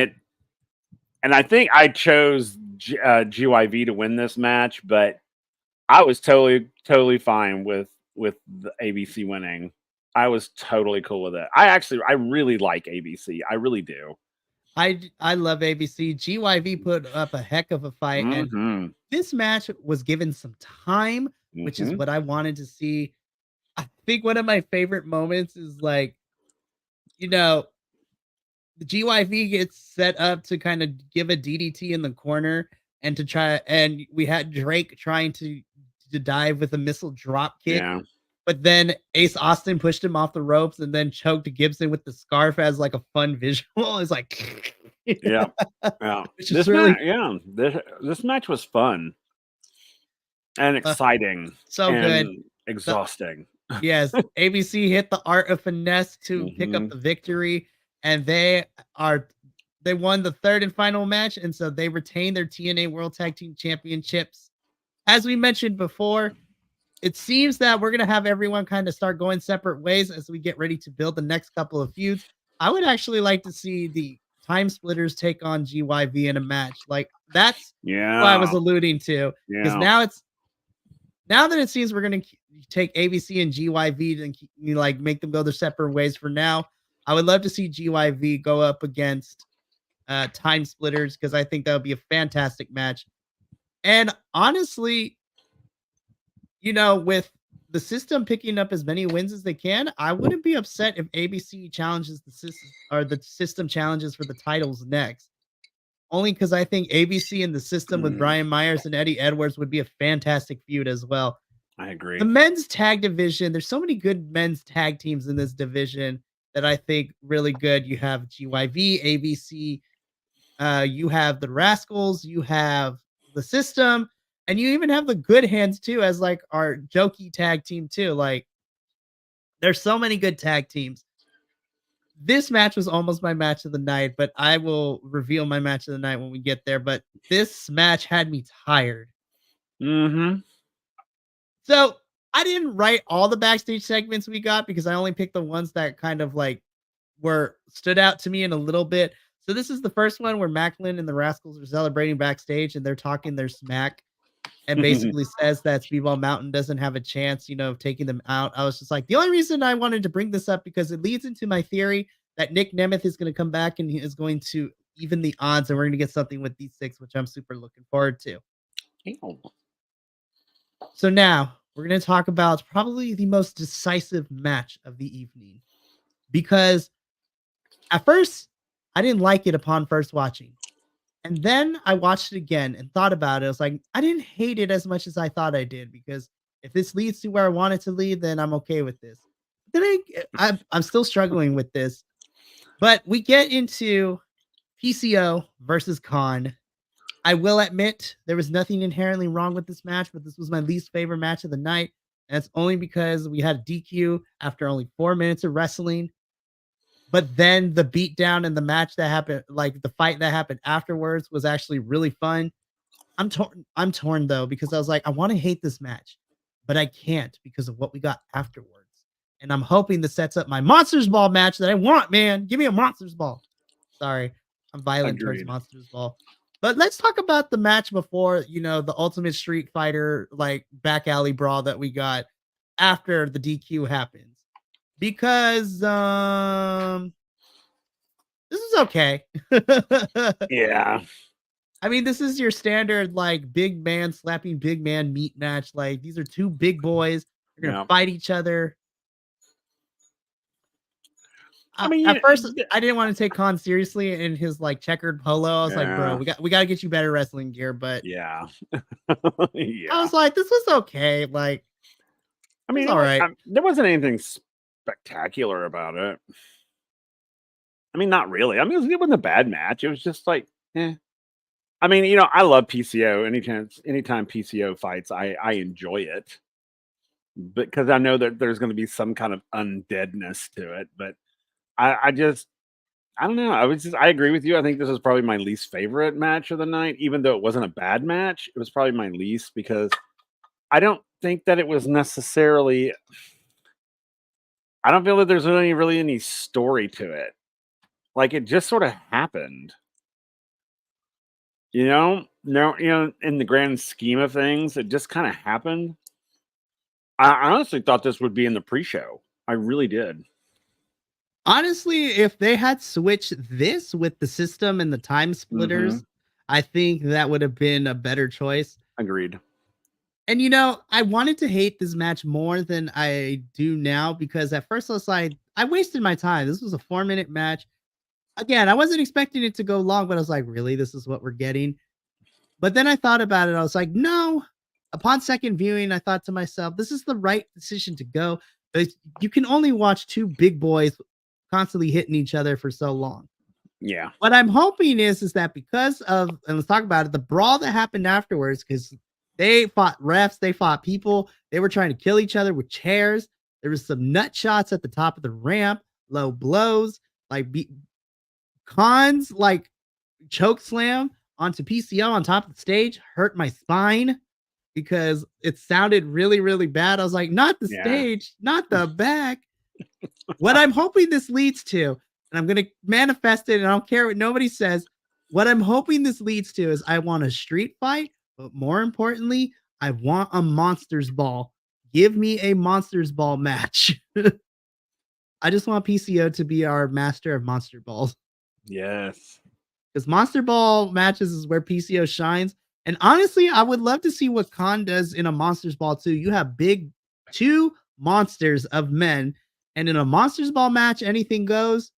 I think I chose GYV to win this match, but I was totally fine with the ABC winning. I was totally cool with it. I really like ABC. I really do. I love ABC. GYV put up a heck of a fight, and Mhm. this match was given some time, which is Mhm. what I wanted to see. I think one of my favorite moments is like, you know, the GYV gets set up to kind of give a DDT in the corner and to try, and we had Drake trying to dive with a missile drop kick. Yeah. But then Ace Austin pushed him off the ropes and then choked Gibson with the scarf as like a fun visual. It's like, Yeah. Yeah. which is really This match was fun and uh, exciting so good. and The exhausting. Yes, ABC hit the art of finesse to pick up Mhm. the victory, and they won the third and final match, and so they retain their TNA World Tag Team Championships. As we mentioned before, it seems that we're gonna have everyone kind of start going separate ways as we get ready to build the next couple of feuds. I would actually like to see the Time Splitters take on GYV in a match. Like that's what I was Yeah. alluding to, because Yeah. now that it seems we're gonna take ABC and GYV and like make them go their separate ways for now, I would love to see GYV go up against Time Splitters because I think that would be a fantastic match. And honestly, with the system picking up as many wins as they can, I wouldn't be upset if ABC challenges the system or the system challenges for the titles next. Only because I think ABC and the system with Mm, Brian Myers and Eddie Edwards would be a fantastic feud as well. I The agree. men's tag division, there's so many good men's tag teams in this division that I think really good. You have GYV, ABC, You have the Rascals, you have the System, and you even have the Good Hands too as like our jokey tag team too. Like there's so many good tag teams. This match was almost my match of the night, but I will reveal my match of the night when we get there. But this match had me tired. Mm-hmm. So I didn't write all the backstage segments we got because I only picked the ones that kind of like were stood out to me in a little bit. So this is the first one where Macklin and the Rascals are celebrating backstage and they're talking their smack and basically says that Speedball Mountain doesn't have a chance, of taking them out. I was just like, the only reason I wanted to bring this up because it leads into my theory that Nick Nemeth is going to come back and he is going to even the odds, and we're going to get something with these six, which I'm super looking forward to. So now we're going to talk about probably the most decisive match of the evening, because at first I didn't like it upon first watching. And then I watched it again and thought about it. I was like, I didn't hate it as much as I thought I did, because if this leads to where I want it to lead, then I'm okay with this. But then I'm still struggling with this. But we get into PCO versus Khan. I will admit there was nothing inherently wrong with this match, but this was my least favorite match of the night. And it's only because we had a DQ after only 4 minutes of wrestling. But then the beatdown and the match that happened, like the fight that happened afterwards, was actually really fun. I'm torn though, because I was like, I want to hate this match, but I can't because of what we got afterwards. And I'm hoping this sets up my Monsters Ball match that I want, man. Give me a Monsters Ball. Sorry, I'm violent towards Monsters Ball. But let's talk about the match before, the Ultimate Street Fighter, like back alley brawl that we got after the DQ happens. Because this is okay. Yeah. I mean, this is your standard like big man slapping big man meat match. Like these are two big boys. They're gonna fight each other. I mean, at first I didn't want to take Khan seriously in his like checkered polo. I was like, bro, we got to get you better wrestling gear. But yeah. I was like, this was okay. Like, I mean, all right. There wasn't anything spectacular about it. I mean, not really. I mean, it wasn't a bad match. It was just like, eh. I mean, I love PCO. Anytime PCO fights, I enjoy it, because I know that there's going to be some kind of undeadness to it. But I don't know. I agree with you. I think this is probably my least favorite match of the night, even though it wasn't a bad match. It was probably my least because I don't think that it was necessarily. I don't feel that there's really any story to it. Like it just sort of happened. No, in the grand scheme of things, it just kind of happened. I honestly thought this would be in the pre-show. I really did. Honestly, if they had switched this with the system and the time splitters, I think that would have been a better choice. Agreed. And I wanted to hate this match more than I do now, because at first I was like, I wasted my time. This was a 4-minute match. Again, I wasn't expecting it to go long, but I was like, really, this is what we're getting? But then I thought about it. I was like, no. Upon second viewing, I thought to myself, this is the right decision to go. But you can only watch two big boys constantly hitting each other for so long. Yeah. What I'm hoping is that because of, and let's talk about it, the brawl that happened afterwards, because they fought refs, they fought people, they were trying to kill each other with chairs. There was some nut shots at the top of the ramp, low blows, like Khan's like choke slam onto PCO on top of the stage hurt my spine because it sounded really, really bad. I was like, not the stage, not the back. What I'm hoping this leads to, and I'm going to manifest it, and I don't care what nobody says. What I'm hoping this leads to is I want a street fight, but more importantly, I want a Monsters Ball. Give me a Monsters Ball match. I just want PCO to be our master of Monster Balls. Yes. Because Monster Ball matches is where PCO shines. And honestly, I would love to see what Khan does in a Monsters Ball too. You have two monsters of men, and in a Monsters Ball match, anything goes.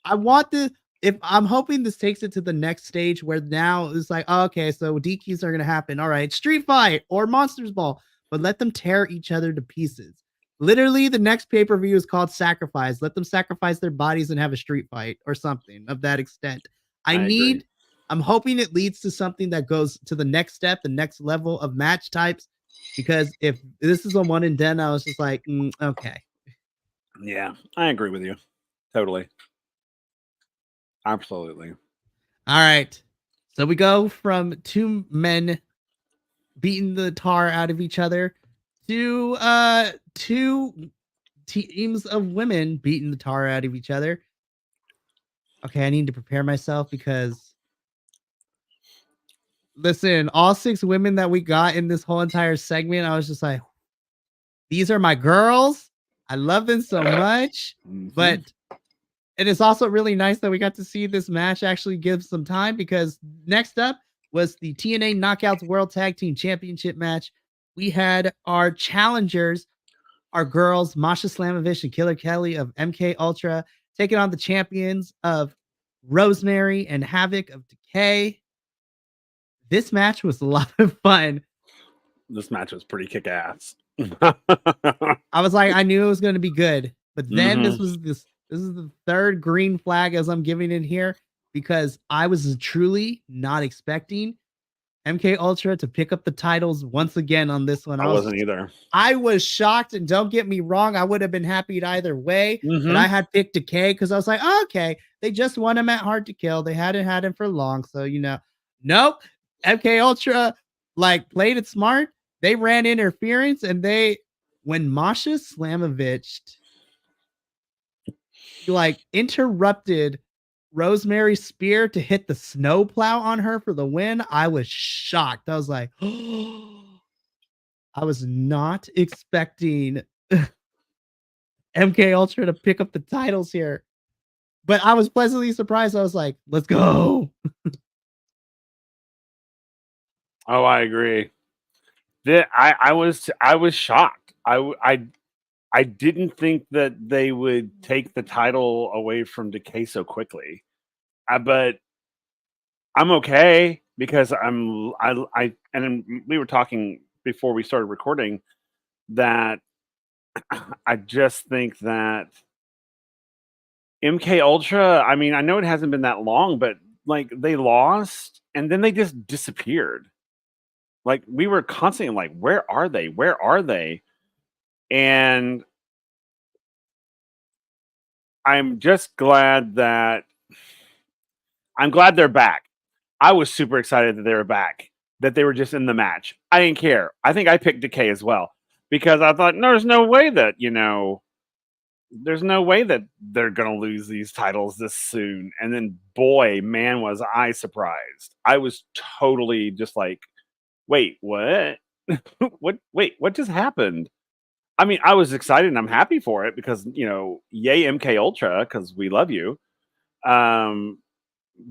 I want this. If I'm hoping this takes it to the next stage where now it's like, oh, okay, so DQs are gonna happen. All right, street fight or Monsters Ball, but let them tear each other to pieces. Literally, the next pay-per-view is called Sacrifice. Let them sacrifice their bodies and have a street fight or something of that extent. I agree. I'm hoping it leads to something that goes to the next step, the next level of match types. Because if this is a one and done, I was just like, okay. Yeah, I agree with you. Totally. Absolutely. All right. So we go from two men beating the tar out of each other to two teams of women beating the tar out of each other. Okay, I need to prepare myself because listen, all 6 women that we got in this whole entire segment, I was just like, these are my girls. I love them so much. But it is also really nice that we got to see this match actually give some time because next up was the TNA Knockouts World Tag Team Championship match. We had our challengers, our girls, Masha Slamovich and Killer Kelly of MK Ultra, taking on the champions of Rosemary and Havoc of Decay. This match was a lot of fun. This match was pretty kick ass. I was like, I knew it was going to be good, but then this is the third green flag as I'm giving it here because I was truly not expecting MK Ultra to pick up the titles once again on this one. I wasn't either. I was shocked, and don't get me wrong, I would have been happy either way, but I had picked Decay because I was like, oh, okay, they just won him at Hard to Kill. They hadn't had him for long, so nope. MK Ultra like played it smart. They ran interference, and when Masha Slamovich like interrupted Rosemary's spear to hit the snowplow on her for the win, I was shocked. I was like, I was not expecting MK Ultra to pick up the titles here. But I was pleasantly surprised. I was like, let's go. Oh, I agree. I was shocked. I didn't think that they would take the title away from Decay so quickly. But I'm okay because and we were talking before we started recording that I just think that MK Ultra, I mean, I know it hasn't been that long, but like they lost and then they just disappeared. Like we were constantly like, where are they? Where are they? And I'm just glad that I'm glad they're back. I was super excited that they were back, that they were just in the match. I didn't care. I think I picked Decay as well because I thought, no, there's no way that, there's no way that they're going to lose these titles this soon. And then, boy, man, was I surprised. I was totally just like, wait, what? What just happened? I mean, I was excited and I'm happy for it because, yay MK Ultra because we love you.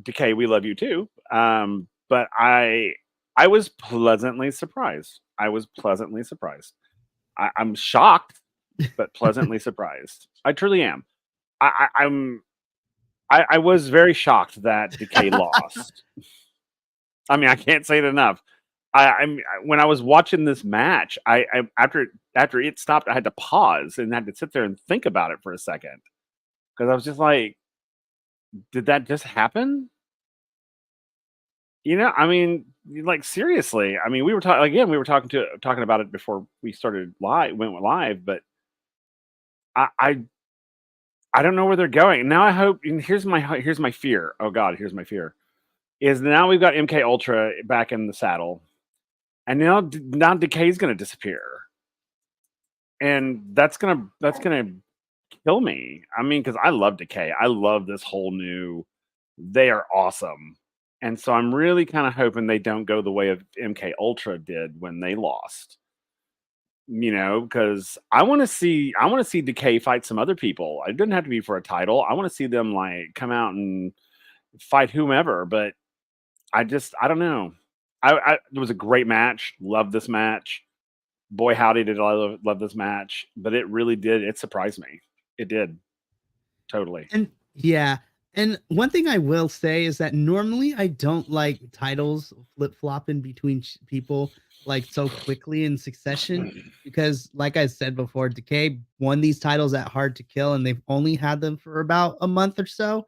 Decay, we love you too. But I was pleasantly surprised. I'm shocked, but pleasantly surprised. I truly am. I was very shocked that Decay lost. I mean, I can't say it enough. When I was watching this match, I after it stopped, I had to pause and had to sit there and think about it for a second because I was just like, did that just happen? I mean, like seriously. I mean, we were talking again. We were talking about it before we went live, but I don't know where they're going now. I hope. And here's my fear. Oh God, here's my fear. Is now we've got MK Ultra back in the saddle, and now Decay's going to disappear, and that's gonna kill me. I mean, because I love Decay. I love this whole new. They are awesome. And so I'm really kind of hoping they don't go the way of MK Ultra did when they lost. Because I want to see Decay fight some other people. It doesn't have to be for a title. I want to see them like come out and fight whomever. But I don't know. It was a great match. Love this match. Boy, howdy did I love this match. But it really did. It surprised me. It did. Totally. And yeah, And one thing I will say is that normally I don't like titles flip flopping between people like so quickly in succession because, like I said before, Decay won these titles at Hard to Kill and they've only had them for about a month or so.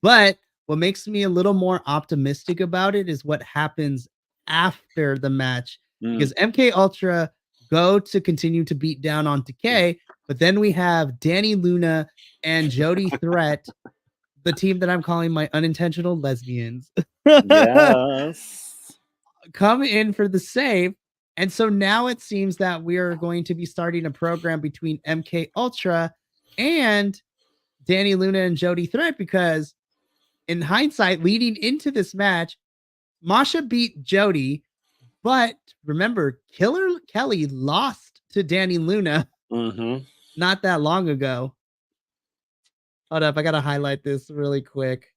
But what makes me a little more optimistic about it is what happens after the match Mm, because MK Ultra go to continue to beat down on Decay, but then we have Danny Luna and Jody Threat, the team that I'm calling my unintentional lesbians, yes. come in for the save. And so now it seems that we are going to be starting a program between MK Ultra and Danny Luna and Jody Threat because in hindsight, leading into this match, Masha beat Jody, but remember, Killer Kelly lost to Danny Luna Mm-hmm. not that long ago. Hold up, I gotta highlight this really quick.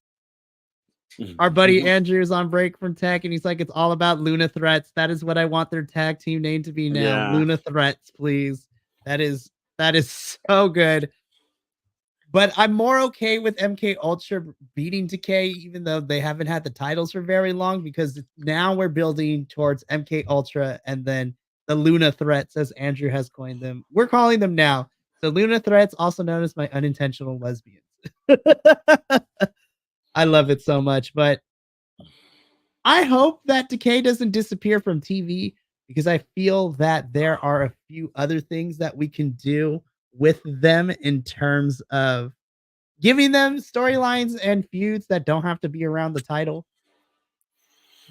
Our buddy Andrew's on break from tech, and he's like, "It's all about Luna Threats. That is what I want their tag team name to be now. Yeah. Luna Threats, please. That is so good." But I'm more okay with MK Ultra beating Decay, even though they haven't had the titles for very long, because now we're building towards MK Ultra and then the Luna Threats, as Andrew has coined them. We're calling them now. So Luna Threats, also known as my unintentional lesbians. I love it so much, but I hope that Decay doesn't disappear from TV because I feel that there are a few other things that we can do with them in terms of giving them storylines and feuds that don't have to be around the title.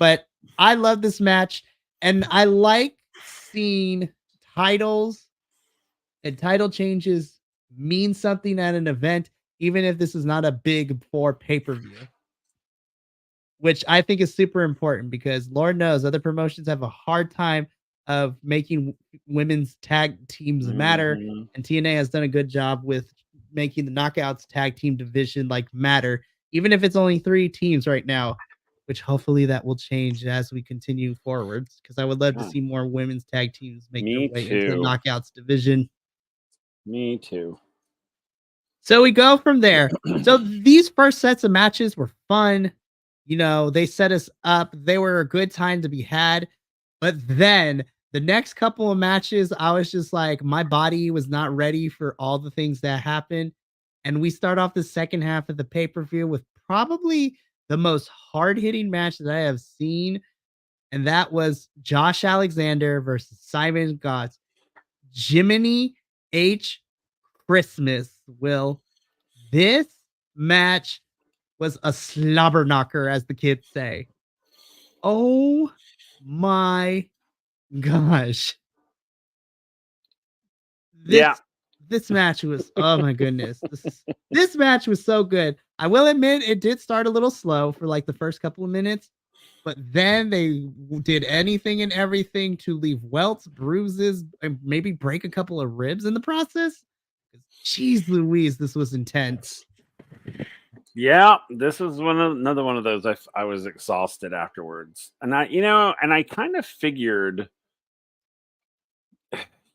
But I love this match and I like seeing titles and title changes mean something at an event, even if this is not a big four pay-per-view, which I think is super important because Lord knows other promotions have a hard time of making women's tag teams matter, Mm-hmm. and TNA has done a good job with making the Knockouts tag team division like matter, even if it's only 3 teams right now, which hopefully that will change as we continue forwards because I would love to Oh, see more women's tag teams make their me way into the too. Knockouts division. Me too. So we go from there. So these first sets of matches were fun. You know, they set us up. They were a good time to be had. But then the next couple of matches, I was just like, my body was not ready for all the things that happened. And we start off the second half of the pay per view with probably the most hard hitting match that I have seen. And that was Josh Alexander versus Simon Gotts. Jiminy H. Christmas, Will. This match was a slobber knocker, as the kids say. Oh my gosh. This Yeah. this match was, oh my goodness. This match was so good. I will admit it did start a little slow for like the first couple of minutes, but then they did anything and everything to leave welts, bruises, and maybe break a couple of ribs in the process. Jeez Louise, this was intense. Yeah, this was another one of those. I was exhausted afterwards, and I kind of figured,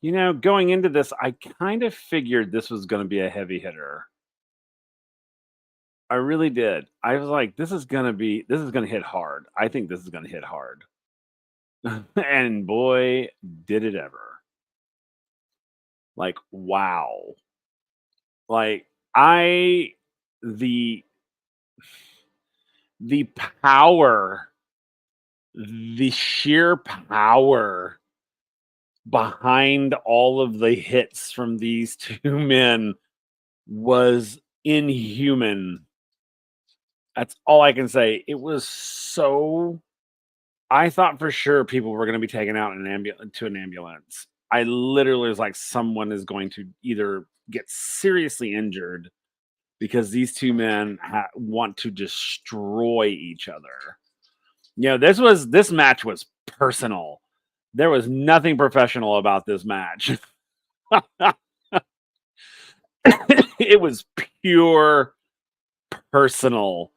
going into this, I kind of figured this was going to be a heavy hitter. I really did. I was like, this is going to hit hard. I think this is going to hit hard, and boy, did it ever! Like, wow! Like I the the power, the sheer power behind all of the hits from these two men was inhuman. That's all I can say. It was so. I thought for sure people were going to be taken out in an ambulance. I literally was like, someone is going to either get seriously injured because these two men want to destroy each other. This match was personal. There was nothing professional about this match. It was pure personal.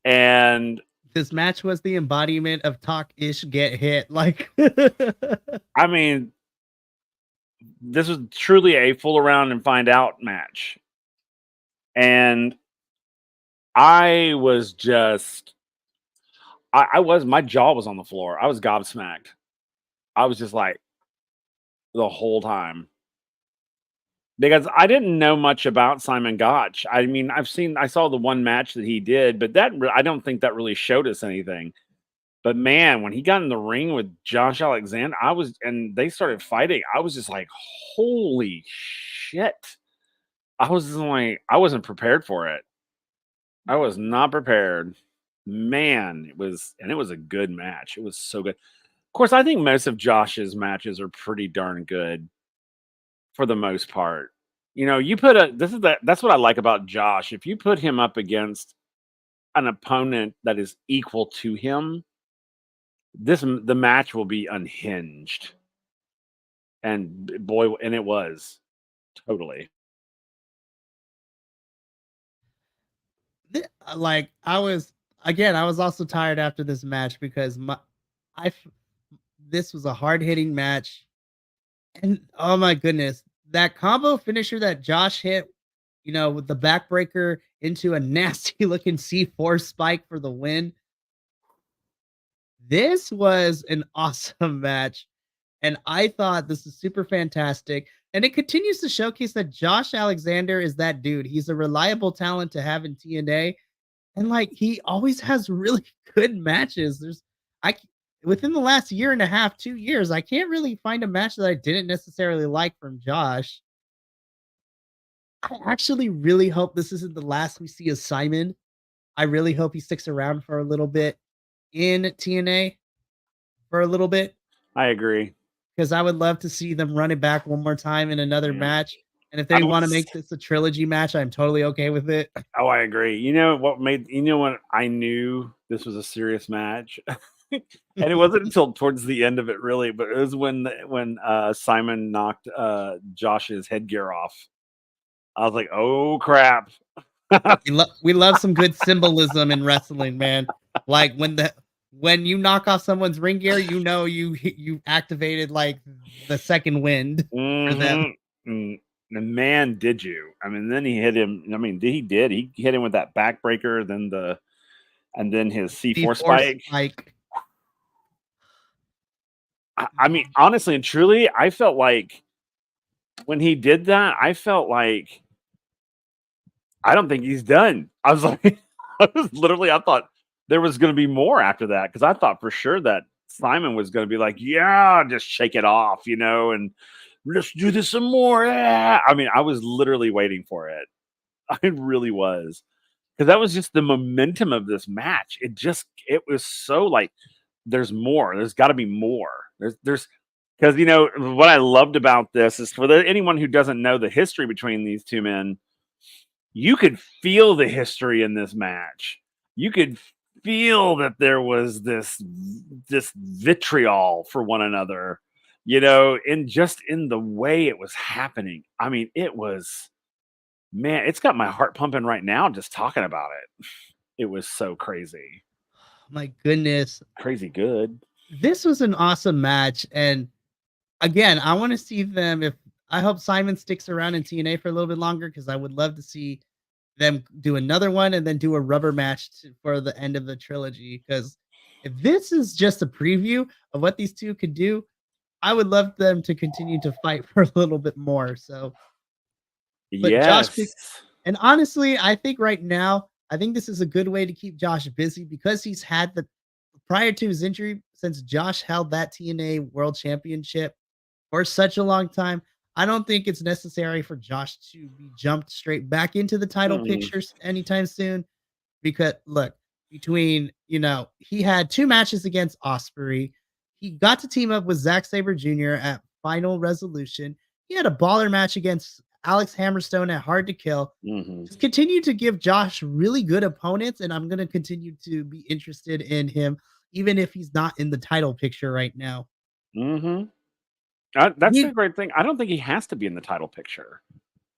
And This match was the embodiment of talk ish get hit. Like I mean, this was truly a full around and find out match. And I was just I was my jaw was on the floor. I was gobsmacked. I was just like the whole time. Because I didn't know much about Simon Gotch. I mean, I saw the one match that he did, but I don't think that really showed us anything. But man, when he got in the ring with Josh Alexander, and they started fighting. I was just like, holy shit! I was just like, I wasn't prepared for it. I was not prepared. Man, it was a good match. It was so good. Of course, I think most of Josh's matches are pretty darn good for the most part. You know, you put a this is that's what I like about Josh. If you put him up against an opponent that is equal to him, the match will be unhinged. And boy, and it was totally. Like I was also tired after this match because I f- this was a hard hitting match, and oh my goodness, that combo finisher that Josh hit, with the backbreaker into a nasty looking C4 spike for the win. This was an awesome match, and I thought this is super fantastic. And it continues to showcase that Josh Alexander is that dude. He's a reliable talent to have in TNA. And like he always has really good matches. I c- Within the last year and a half, 2 years, I can't really find a match that I didn't necessarily like from Josh. I actually really hope this isn't the last we see of Simon. I really hope he sticks around for a little bit in TNA for a little bit I agree. because I would love to see them run it back one more time in another Yeah. match. And if I they want to was make this a trilogy match, I'm totally okay with it. Oh, I agree. You know what I knew this was a serious match? And it wasn't until towards the end of it really, but it was when Simon knocked Josh's headgear off. I was like, "Oh crap." We love some good symbolism in wrestling, man. Like when you knock off someone's ring gear, you activated like the second wind for them. Mhm. Mm, and man, did you. I mean, then he hit him. I mean, he did. He hit him with that backbreaker, and then his C4 C4 spike. spike. I mean, honestly and truly, I felt like when he did that, I felt like I don't think he's done. I was like, I thought there was going to be more after that because I thought for sure that Simon was going to be like, yeah, just shake it off, and let's do this some more. Yeah. I mean, I was literally waiting for it. I really was because that was just the momentum of this match. It was so like, there's more. There's got to be more. There's because what I loved about this is anyone who doesn't know the history between these two men, you could feel the history in this match. You could feel that there was this vitriol for one another, in just in the way it was happening. I mean, it was man, it's got my heart pumping right now just talking about it. It was so crazy. My goodness. Crazy good. This was an awesome match. And again, I want to see them if I hope Simon sticks around in TNA for a little bit longer because I would love to see them do another one and then do a rubber match for the end of the trilogy. Because if this is just a preview of what these two could do, I would love them to continue to fight for a little bit more. So, but Yes. and honestly, I think right now, I think this is a good way to keep Josh busy because he's had the prior to his injury, since Josh held that TNA World Championship for such a long time. I don't think it's necessary for Josh to be jumped straight back into the title Mm-mm. pictures anytime soon. Because look, between he had 2 matches against Osprey. He got to team up with Zack Sabre Jr. at Final Resolution. He had a baller match against Alex Hammerstone at Hard to Kill. Mhm. Just continue to give Josh really good opponents, and I'm gonna continue to be interested in him, even if he's not in the title picture right now. Mhm. That's the He great thing. I don't think he has to be in the title picture.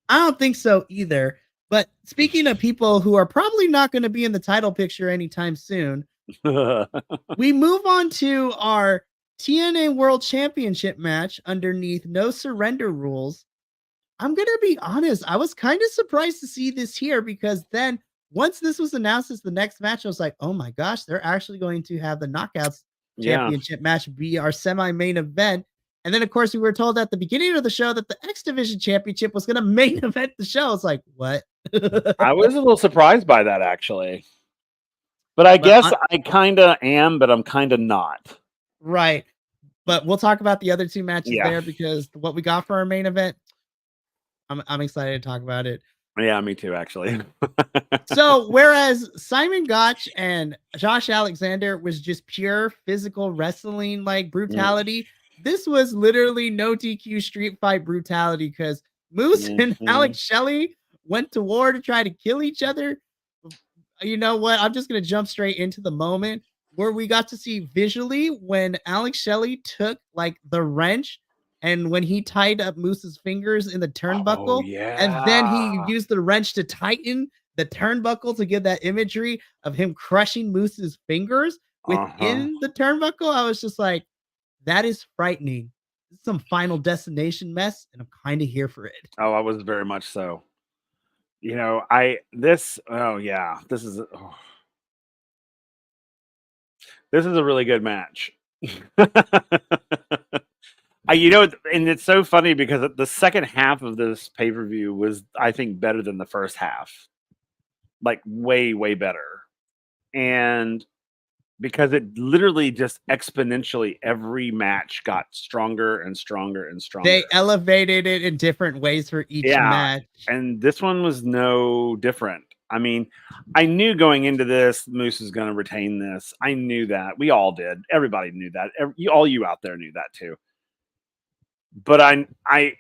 I don't think so either. But speaking of people who are probably not going to be in the title picture anytime soon, we move on to our TNA World Championship match underneath No Surrender rules. I'm going to be honest, I was kind of surprised to see this here because then once this was announced as the next match, I was like, oh my gosh, they're actually going to have the Knockouts Yeah. Championship match be our semi-main event. And then, of course, we were told at the beginning of the show that the X Division Championship was going to main event the show. It's like, what? I was a little surprised by that, actually. But I But guess I kind of am, but I'm kind of not. right. But we'll talk about the other two matches Yeah. there because what we got for our main event, I'm excited to talk about it. Yeah, me too, actually. So, whereas Simon Gotch and Josh Alexander was just pure physical wrestling like brutality, this was literally no DQ street fight brutality because Moose and Alex Shelley went to war to try to kill each other. You know what? I'm just going to jump straight into the moment where we got to see visually when Alex Shelley took like the wrench and when he tied up Moose's fingers in the turnbuckle, and then he used the wrench to tighten the turnbuckle to give that imagery of him crushing Moose's fingers within the turnbuckle. I was just like, that is frightening. This is some Final Destination mess, and I'm kind of here for it. Oh, I was very much so. You know, this is this is a really good match. And it's so funny because the second half of this pay-per-view was, I think, better than the first half. Like way, way better. And because it literally just exponentially every match got stronger and stronger and stronger. They elevated it in different ways for each match. And this one was no different. I mean, I knew going into this, Moose is going to retain this. I knew that. We all did. Everybody knew that. All you out there knew that too. But I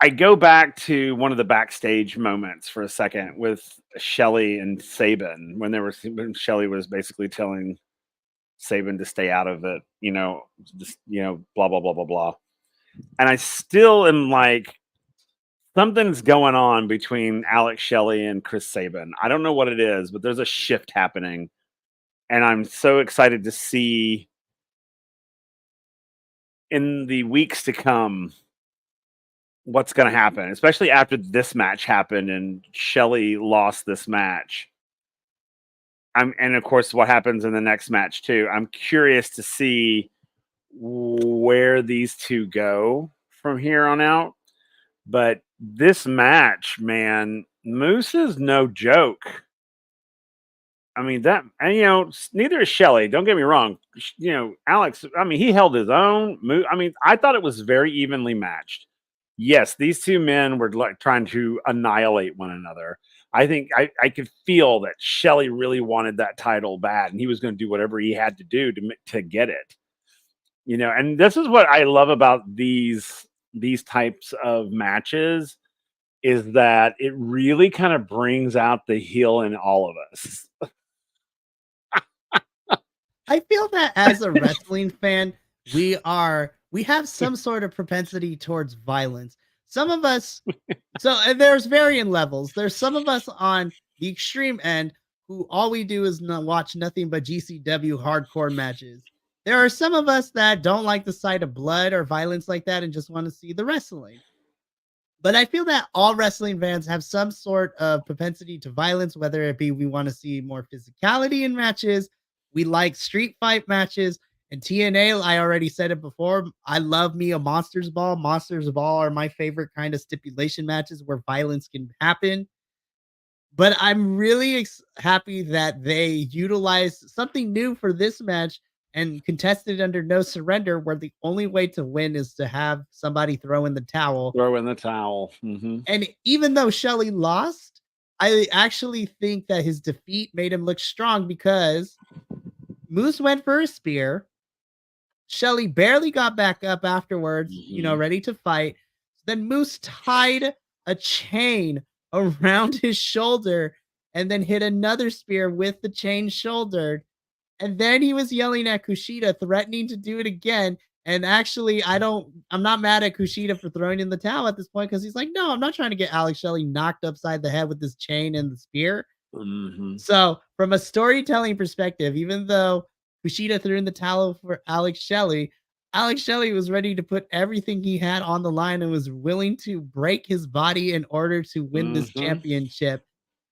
go back to one of the backstage moments for a second with Shelley and Sabin when Shelley was basically telling Sabin to stay out of it, blah blah blah blah blah. And I still am like, something's going on between Alex Shelley and Chris Sabin. I don't know what it is, but there's a shift happening, and I'm so excited to see in the weeks to come what's going to happen, especially after this match happened and Shelley lost this match. And of course, what happens in the next match too. I'm curious to see where these two go from here on out. But this match, man, Moose is no joke. I mean, neither is Shelley. Don't get me wrong. Alex, I mean, he held his own. I mean, I thought it was very evenly matched. Yes, these two men were like trying to annihilate one another. I think I could feel that Shelley really wanted that title bad, and he was going to do whatever he had to do to get it. And this is what I love about these types of matches, is that it really kind of brings out the heel in all of us. I feel that as a wrestling fan, we have some sort of propensity towards violence. Some of us, and there's varying levels. There's some of us on the extreme end who all we do is watch nothing but GCW hardcore matches. There are some of us that don't like the sight of blood or violence like that and just want to see the wrestling. But I feel that all wrestling fans have some sort of propensity to violence, whether it be we want to see more physicality in matches, we like street fight matches, and TNA, I already said it before, I love me a Monsters Ball. Monsters Ball are my favorite kind of stipulation matches where violence can happen. But I'm really happy that they utilized something new for this match and contested under No Surrender, where the only way to win is to have somebody throw in the towel. Mm-hmm. And even though Shelley lost, I actually think that his defeat made him look strong because Moose went for a spear. Shelley barely got back up afterwards, ready to fight. Then Moose tied a chain around his shoulder and then hit another spear with the chain shouldered. And then he was yelling at Kushida, threatening to do it again. And actually, I'm not mad at Kushida for throwing in the towel at this point because he's like, no, I'm not trying to get Alex Shelley knocked upside the head with this chain and the spear. Mm-hmm. So, from a storytelling perspective, even though Kushida threw in the towel for Alex Shelley, Alex Shelley was ready to put everything he had on the line and was willing to break his body in order to win this Mhm. championship.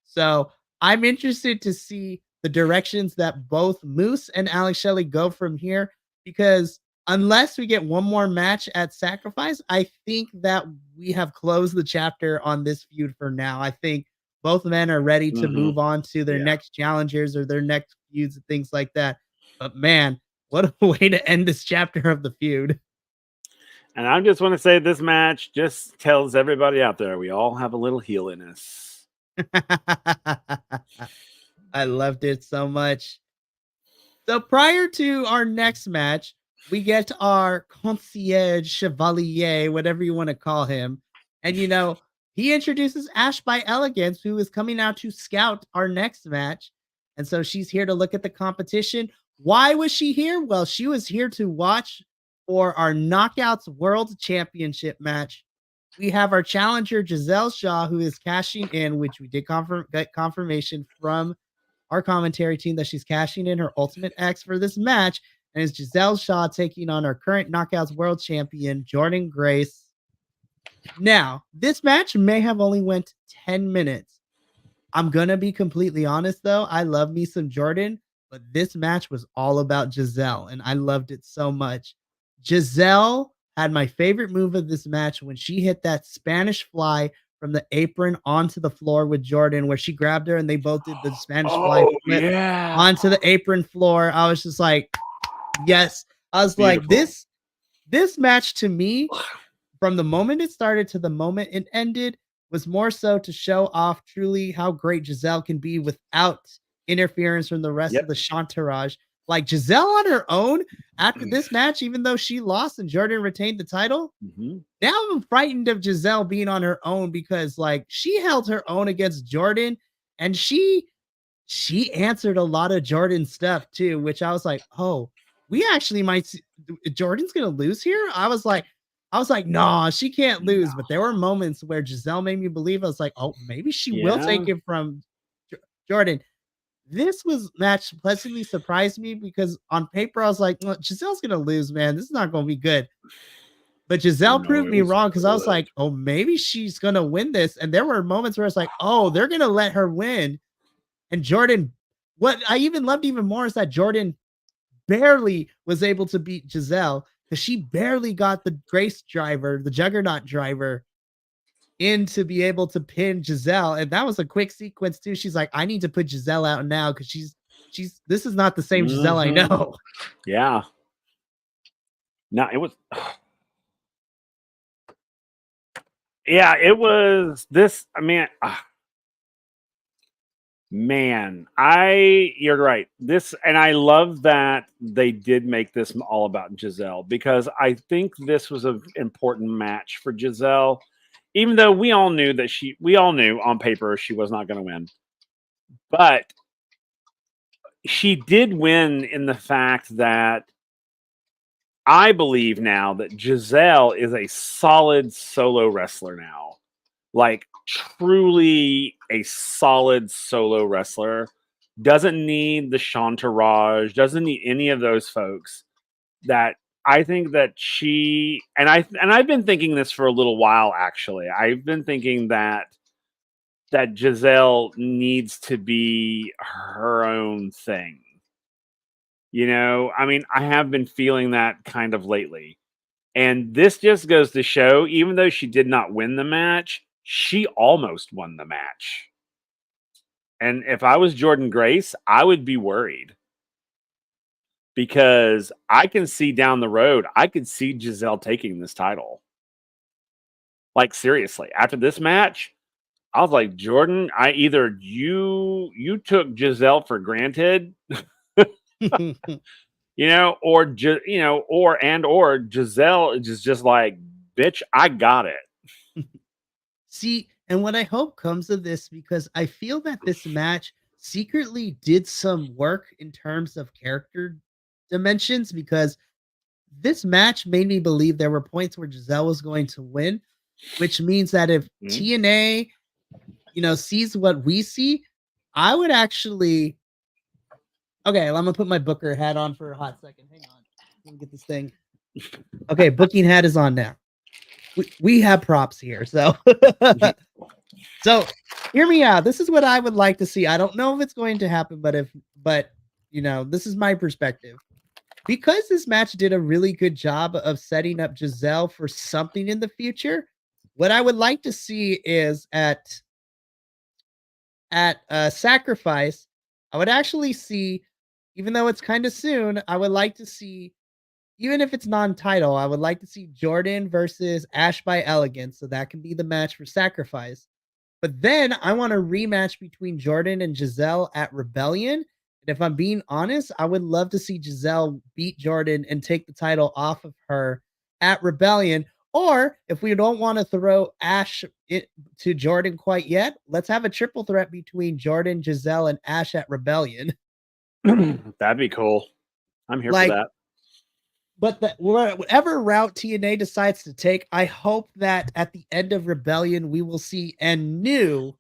So I'm interested to see the directions that both Moose and Alex Shelley go from here because unless we get one more match at Sacrifice, I think that we have closed the chapter on this feud for now. I think both men are ready to Mhm. move on to their Yeah. next challengers or their next feuds and things like that. But man, what a way to end this chapter of the feud. And I just want to say this match just tells everybody out there we all have a little heel in us. I loved it so much. So prior to our next match, we get our concierge chevalier, whatever you want to call him. And he introduces Ash by Elegance, who is coming out to scout our next match. And so she's here to look at the competition. Why was she here? Well, she was here to watch for our Knockouts World Championship match. We have our challenger, Giselle Shaw, who is cashing in, which we did get confirmation from our commentary team that she's cashing in her Ultimate X for this match. And it's Giselle Shaw taking on our current Knockouts World Champion, Jordan Grace. Now, this match may have only went 10 minutes. I'm going to be completely honest, though. I love me some Jordan, but this match was all about Giselle, and I loved it so much. Giselle had my favorite move of this match when she hit that Spanish fly from the apron onto the floor with Jordan, where she grabbed her and they both did the Spanish fly Oh flip yeah. onto the apron floor. I was just like, yes. I was like, Beautiful. this match to me, from the moment it started to the moment it ended, was more so to show off truly how great Giselle can be without interference from the rest of Yep. the Chantarage. Like Giselle on her own after this match, even though she lost and Jordan retained the title, Mhm. now I'm frightened of Giselle being on her own because like she held her own against Jordan and she answered a lot of Jordan stuff too, which I was like, oh, we actually might see Jordan's gonna lose here. I was like, nah, she can't lose. But there were moments where Giselle made me believe. I was like, oh, maybe she will Yeah. take it from Jordan. This was match pleasantly surprised me because on paper I was like, well, Giselle's gonna lose, man. This is not gonna be good. But Giselle No, proved it me was wrong because I was good. like, oh, maybe she's gonna win this. And there were moments where it's like, oh, they're gonna let her win. And Jordan, what I even loved even more is that Jordan barely was able to beat Giselle because she barely got the Grace driver, the Juggernaut driver, in to be able to pin Giselle. And that was a quick sequence too. She's like, I need to put Giselle out now because she's this is not the same Giselle I Mhm. know. Yeah. No, it was. Yeah, it was this. I mean, man, you're right. This, and I love that they did make this all about Giselle because I think this was an important match for Giselle, even though we all knew on paper she was not going to win, but she did win in the fact that I believe now that Giselle is a solid solo wrestler now. Like truly a solid solo wrestler. Doesn't need the Chantarage, doesn't need any of those folks. That I think that I've been thinking this for a little while actually. I've been thinking that Giselle needs to be her own thing. I mean, I have been feeling that kind of lately. And this just goes to show, even though she did not win the match, she almost won the match. And if I was Jordan Grace, I would be worried because I can see down the road, I could see Giselle taking this title. Like seriously, after this match, I was like, Jordan, I either you took Giselle for granted, or Giselle is just like, bitch, I got it. See, and what I hope comes of this, because I feel that this match secretly did some work in terms of character dimensions, because this match made me believe there were points where Giselle was going to win, which means that if Mhm. TNA, sees what we see, I would actually. Okay, I'm gonna put my Booker hat on for a hot second. Hang on, let me get this thing. Okay, booking hat is on now. We have props here, so so hear me out. This is what I would like to see. I don't know if it's going to happen, but this is my perspective. Because this match did a really good job of setting up Giselle for something in the future, what I would like to see is at Sacrifice, I would actually see, even though it's kind of soon, I would like to see, even if it's non-title, I would like to see Jordan versus Ash by Elegance, so that can be the match for Sacrifice. But then I want a rematch between Jordan and Giselle at Rebellion. And if I'm being honest, I would love to see Giselle beat Jordan and take the title off of her at Rebellion. Or if we don't want to throw Ash to Jordan quite yet, let's have a triple threat between Jordan, Giselle, and Ash at Rebellion. That'd be cool. I'm here for Like, that. but whatever route TNA decides to take, I hope that at the end of Rebellion, we will see a new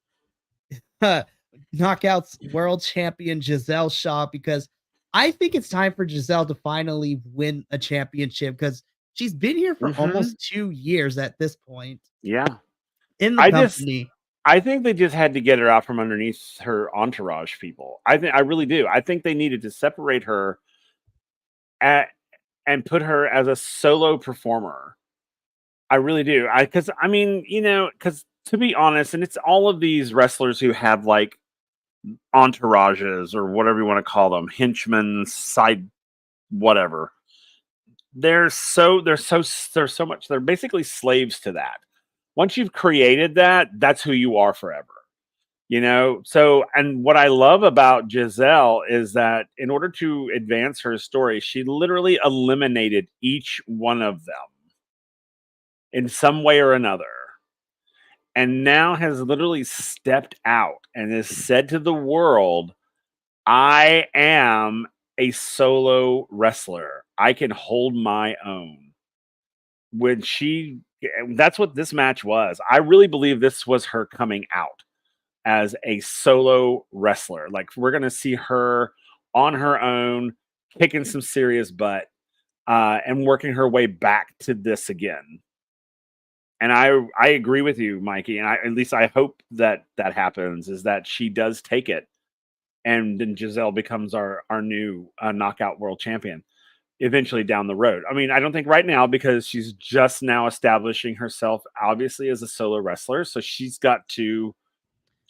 Knockouts world champion Giselle Shaw, because I think it's time for Giselle to finally win a championship because she's been here for Mhm. almost 2 years at this point Yeah. in the I just company. I think they just had to get her out from underneath her entourage people. I really do. I think they needed to separate her at and put her as a solo performer. I really do. Because I mean, because to be honest, and it's all of these wrestlers who have like entourages or whatever you want to call them, henchmen, side whatever. They're so much. They're basically slaves to that. Once you've created that, that's who you are forever. So, and what I love about Giselle is that in order to advance her story, she literally eliminated each one of them in some way or another, and now has literally stepped out and has said to the world, I am a solo wrestler. I can hold my own. When she That's what this match was. I really believe this was her coming out as a solo wrestler. Like, we're going to see her on her own, kicking some serious butt, and working her way back to this again. And I agree with you, Mikey. And at least I hope that that happens, is that she does take it, and then Giselle becomes our new knockout world champion eventually down the road. I mean, I don't think right now, because she's just now establishing herself obviously as a solo wrestler, so she's got to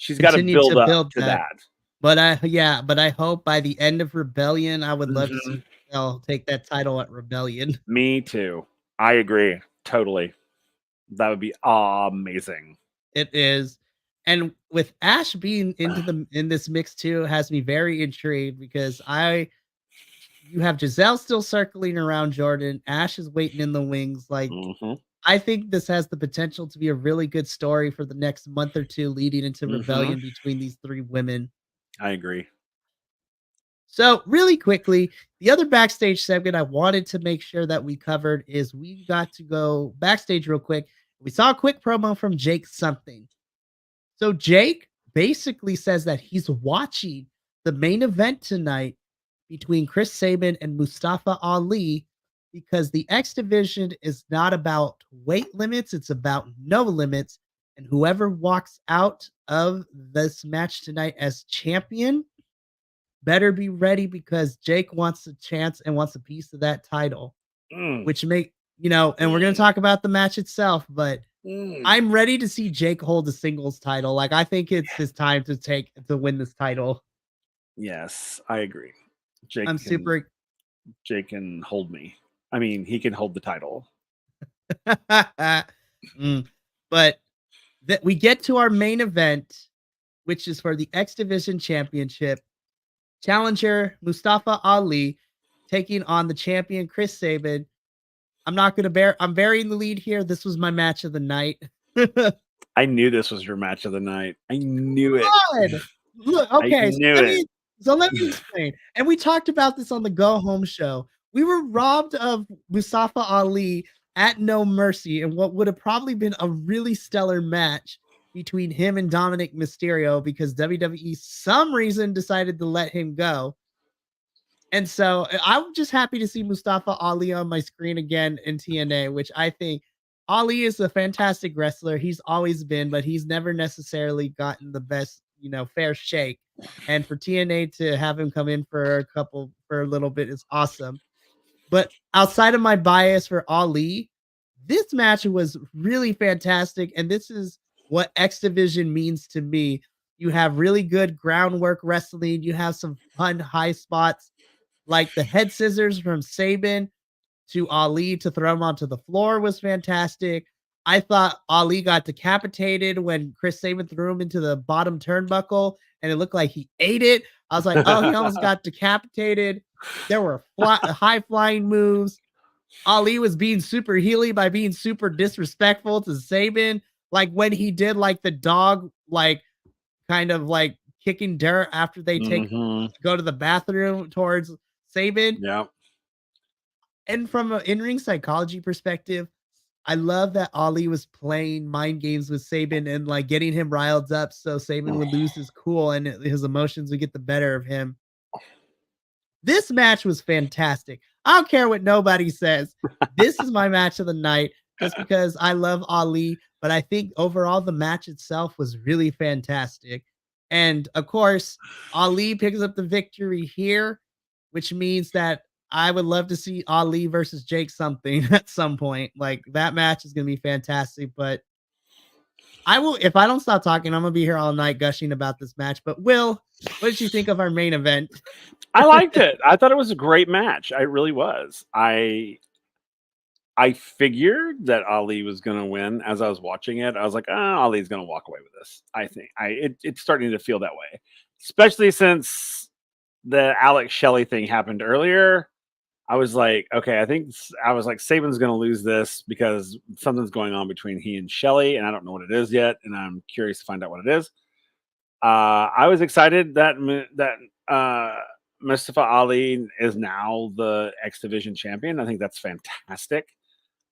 Continue to build up build to that. that. But I hope by the end of Rebellion, I would love to Mhm. see Giselle take that title at Rebellion. Me too. I agree totally. That would be amazing. It is. And with Ash being in this mix too has me very intrigued because I you have Giselle still circling around Jordan. Ash is waiting in the wings. Like, Hmm. I think this has the potential to be a really good story for the next month or two leading into Hmm. Rebellion between these three women. I agree. So, really quickly, the other backstage segment I wanted to make sure that we covered is we got to go backstage real quick. We saw a quick promo from Jake something. So Jake basically says that he's watching the main event tonight between Chris Sabin and Mustafa Ali because the X division is not about weight limits, it's about no limits. And whoever walks out of this match tonight as champion better be ready because Jake wants a chance and wants a piece of that title, Mm, which and we're going to mm, talk about the match itself, but mm. I'm ready to see Jake hold the singles title. Like, I think it's his time to win this title. Yes, I agree. Jake I'm can super Jake can hold me. I mean, he can hold the title. Mm. But that we get to our main event, which is for the X Division Championship. Challenger Mustafa Ali taking on the champion Chris Sabin. I'm burying the lead here. This was my match of the night. I knew this was your match of the night. I knew it. God. Look, I okay, knew it. so let me explain. And we talked about this on the Go Home show. We were robbed of Mustafa Ali at No Mercy and what would have probably been a really stellar match between him and Dominic Mysterio because WWE some reason decided to let him go. And so I'm just happy to see Mustafa Ali on my screen again in TNA, which I think Ali is a fantastic wrestler. He's always been, but he's never necessarily gotten the best, fair shake. And for TNA to have him come in for a little bit is awesome. But outside of my bias for Ali, this match was really fantastic. And this is what X Division means to me. You have really good groundwork wrestling, you have some fun high spots like the head scissors from Sabin to Ali to throw him onto the floor was fantastic. I thought Ali got decapitated when Chris Sabin threw him into the bottom turnbuckle and it looked like he ate it. I was like, oh, he almost got decapitated. There were high flying moves. Ali was being super healy by being super disrespectful to Sabin. Like when he did like the dog, like kind of like kicking dirt after they go to the bathroom towards Sabin. Yeah. And from an in-ring psychology perspective, I love that Ali was playing mind games with Sabin and like getting him riled up so Sabin would lose his cool and his emotions would get the better of him. This match was fantastic. I don't care what nobody says. This is my match of the night just because I love Ali, but I think overall the match itself was really fantastic. And of course, Ali picks up the victory here, which means that I would love to see Ali versus Jake something at some point. Like that match is going to be fantastic, but I will if I don't stop talking, I'm going to be here all night gushing about this match. But Will, what did you think of our main event? I liked it. I thought it was a great match. I really was. I figured that Ali was going to win as I was watching it. I was like, oh, Ali's going to walk away with this. I think it's starting to feel that way, especially since the Alex Shelley thing happened earlier. I was like, okay, I was like, Sabin's going to lose this because something's going on between he and Shelley, and I don't know what it is yet, and I'm curious to find out what it is. I was excited that Mustafa Ali is now the X Division champion. I think that's fantastic.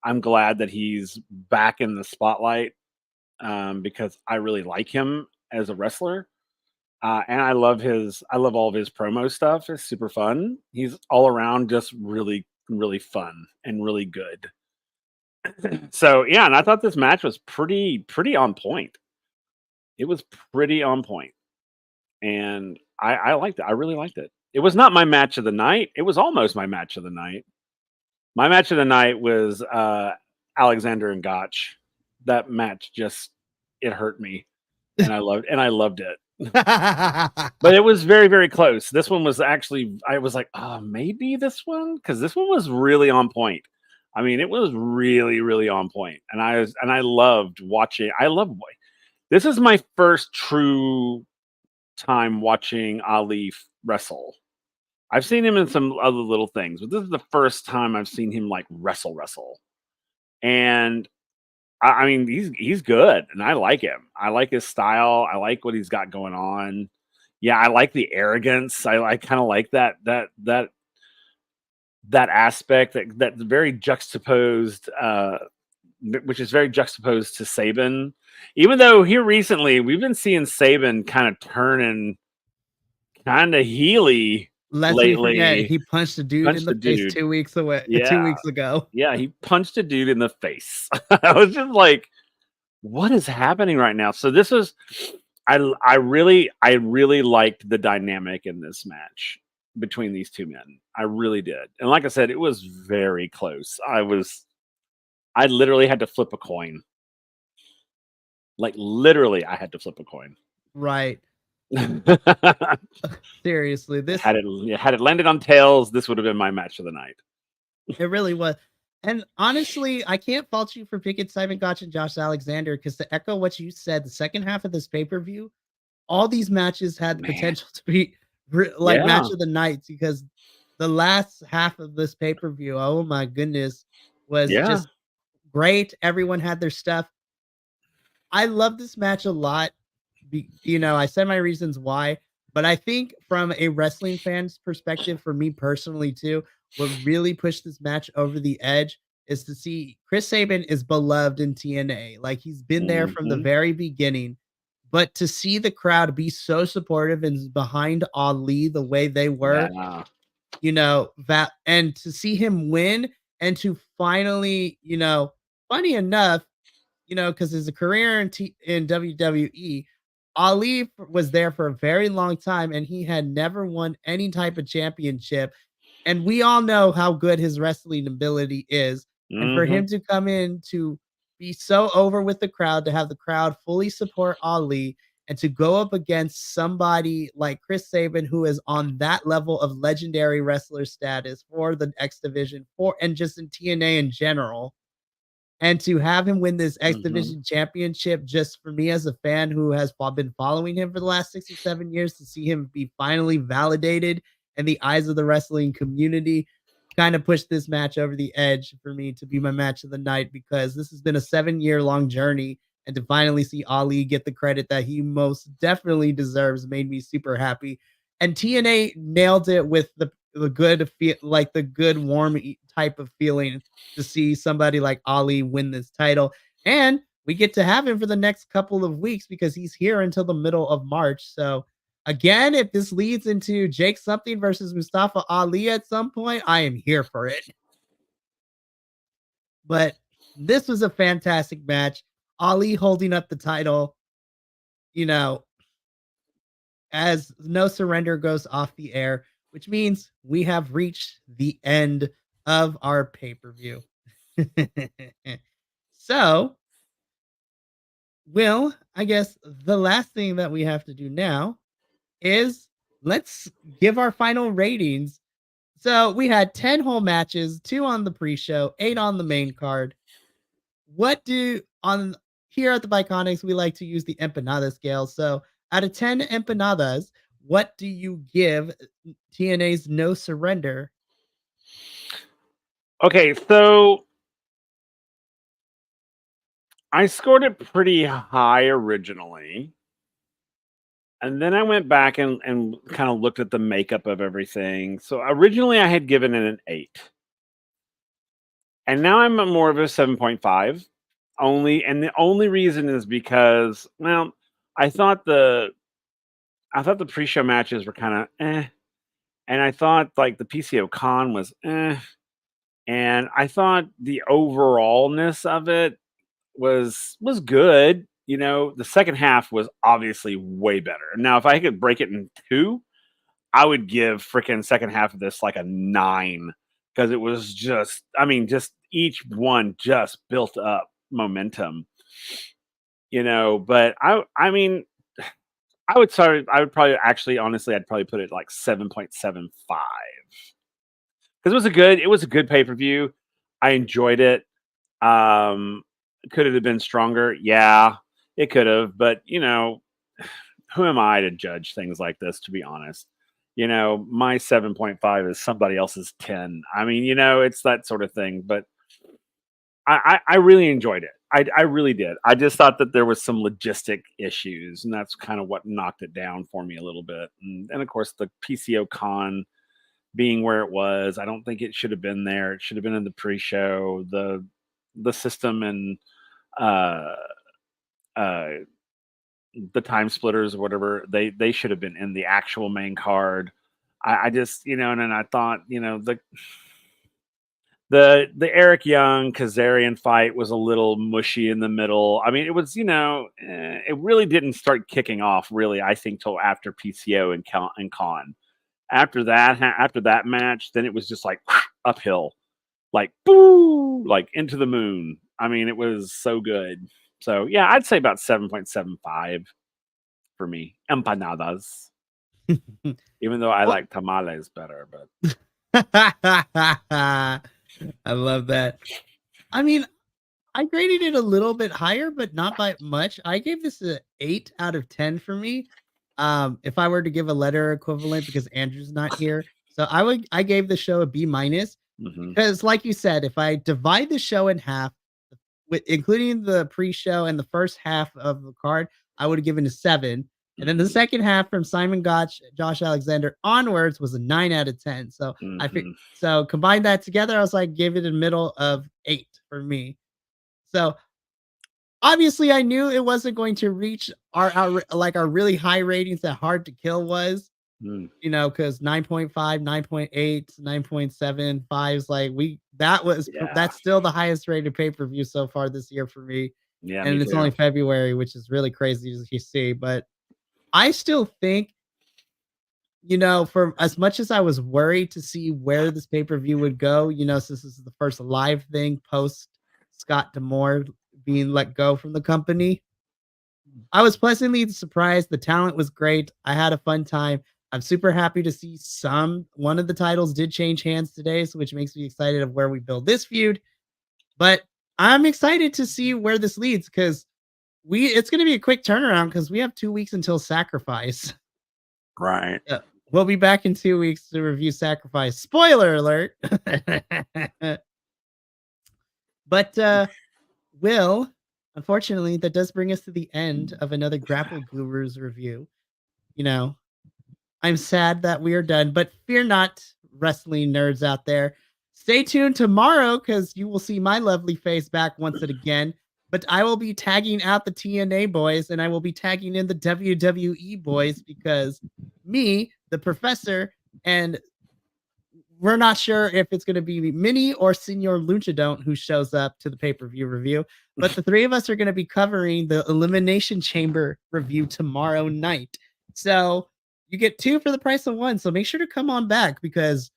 I'm glad that he's back in the spotlight because I really like him as a wrestler. And I love all of his promo stuff. It's super fun. He's all around just really, really fun and really good. So yeah, and I thought this match was pretty on point. It was pretty on point. And I liked it. I really liked it. It was not my match of the night. It was almost my match of the night. My match of the night was Alexander and Gotch. That match it hurt me. And I loved it. But it was very, very close. This one was actually, I was like, oh, maybe this one, because this one was really on point. I mean, it was really, really on point. And I loved watching. This is my first true time watching Ali wrestle. I've seen him in some other little things, but this is the first time I've seen him like wrestle. And I mean, he's good, and I like him. I like his style. I like what he's got going on. Yeah, I like the arrogance. I kind of like that aspect that very juxtaposed, which is very juxtaposed to Sabin. Even though here recently we've been seeing Sabin kind of turning kind of heely. Lately, he punched a dude in the face 2 weeks away. Yeah. 2 weeks ago. Yeah, he punched a dude in the face. I was just like, what is happening right now? So this was, I really liked the dynamic in this match between these two men. I really did. And like I said, it was very close. I literally had to flip a coin. Like literally I had to flip a coin. Right. Seriously, this had it landed on tails, this would have been my match of the night. It really was. And honestly, I can't fault you for picking Simon Gotch and Josh Alexander because to echo what you said, the second half of this pay-per-view, all these matches had the potential to be match of the night because the last half of this pay-per-view, oh my goodness, was just great. Everyone had their stuff. I love this match a lot. I said my reasons why, but I think from a wrestling fan's perspective, for me personally too, what really pushed this match over the edge is to see Chris Sabin is beloved in TNA. Like he's been there from the very beginning, but to see the crowd be so supportive and behind Ali the way they were, that, and to see him win and to finally, funny enough, because his career in WWE, was there for a very long time, and he had never won any type of championship. And we all know how good his wrestling ability is. And for Hmm. him to come in to be so over with the crowd, to have the crowd fully support Ali, and to go up against somebody like Chris Sabin, who is on that level of legendary wrestler status for the X division, for and just in TNA in general, and to have him win this X Hmm. Division championship, just for me as a fan who has been following him for the last 6 or 7 years, to see him be finally validated in the eyes of the wrestling community, kind of pushed this match over the edge for me to be my match of the night, because this has been a 7-year-long journey, and to finally see Ali get the credit that he most definitely deserves made me super happy. And TNA nailed it with the good feel, like the good warm type of feeling to see somebody like Ali win this title. And we get to have him for the next couple of weeks because he's here until the middle of March. So, again, if this leads into Jake something versus Mustafa Ali at some point, I am here for it. But this was a fantastic match. Ali holding up the title, you know, as No Surrender goes off the air, which means we have reached the end of our pay per view. So, Will, I guess the last thing that we have to do now is let's give our final ratings. So we had 10 whole matches, 2 on the pre-show, 8 on the main card. What do on Here at the Biconics, we like to use the empanada scale. So out of 10 empanadas, what do you give TNA's No Surrender? Okay, so I scored it pretty high originally. And then I went back and kind of looked at the makeup of everything. So originally I had given it an 8. And now I'm at more of a 7.5 only. And the only reason is because, well, I thought the pre-show matches were kind of and I thought like the PCO con was and I thought the overallness of it was good. The second half was obviously way better. Now, if I could break it in two, I would give freaking second half of this like a 9 because it was just, I mean, just each one just built up momentum. But I mean, I would probably actually honestly I'd probably put it like 7.75 because it was a good pay-per-view. I enjoyed it. Could it have been stronger? Yeah, it could have, but who am I to judge things like this, to be honest? My 7.5 is somebody else's 10. I mean, it's that sort of thing, but I really enjoyed it. I really did. I just thought that there was some logistic issues, and that's kind of what knocked it down for me a little bit. And of course, the PCO con being where it was, I don't think it should have been there. It should have been in the pre-show. The system and uh, uh, the time splitters or whatever, they should have been in the actual main card. I just, and then I thought, the Eric Young Kazarian fight was a little mushy in the middle. I mean, it was, it really didn't start kicking off really, I think, till after PCO and Con. After that match, then it was just like uphill, like boo, like into the moon. I mean, it was so good. So yeah, I'd say about 7.75 for me. Empanadas. Even though I Well, like tamales better, but I love that. I mean, I graded it a little bit higher, but not by much. I gave this a 8 out of 10 for me. If I were to give a letter equivalent, because Andrew's not here, so I gave the show a B minus, hmm. because like you said, if I divide the show in half, with including the pre-show and the first half of the card, I would have given a 7. And then the Hmm. second half from Simon Gotch, Josh Alexander onwards was a 9 out of 10. So Hmm. so combine that together, I was like, give it a middle of 8 for me. So obviously I knew it wasn't going to reach our really high ratings that Hard to Kill was. Mm. Because 9.5, 9.8, 9.75 is like Yeah. that's still the highest rated pay-per-view so far this year for me. Yeah, me And it's only too. February, which is really crazy as you see. But I still think, for as much as I was worried to see where this pay-per-view would go, since this is the first live thing post Scott Demore being let go from the company, I was pleasantly surprised. The talent was great. I had a fun time. I'm super happy to see one of the titles did change hands today, so which makes me excited of where we build this feud. But I'm excited to see where this leads because it's going to be a quick turnaround because we have 2 weeks until Sacrifice. Right. Uh, we'll be back in 2 weeks to review Sacrifice. Spoiler alert. But Will, unfortunately, that does bring us to the end of another Grapple Gurus review. You know, I'm sad that we are done, but fear not, wrestling nerds out there. Stay tuned tomorrow because you will see my lovely face back once again. But I will be tagging out the TNA boys and I will be tagging in the WWE boys because me, the professor, and we're not sure if it's going to be Mini or Senor Luchadont who shows up to the pay per view review, but the three of us are going to be covering the Elimination Chamber review tomorrow night. So you get two for the price of one. So make sure to come on back because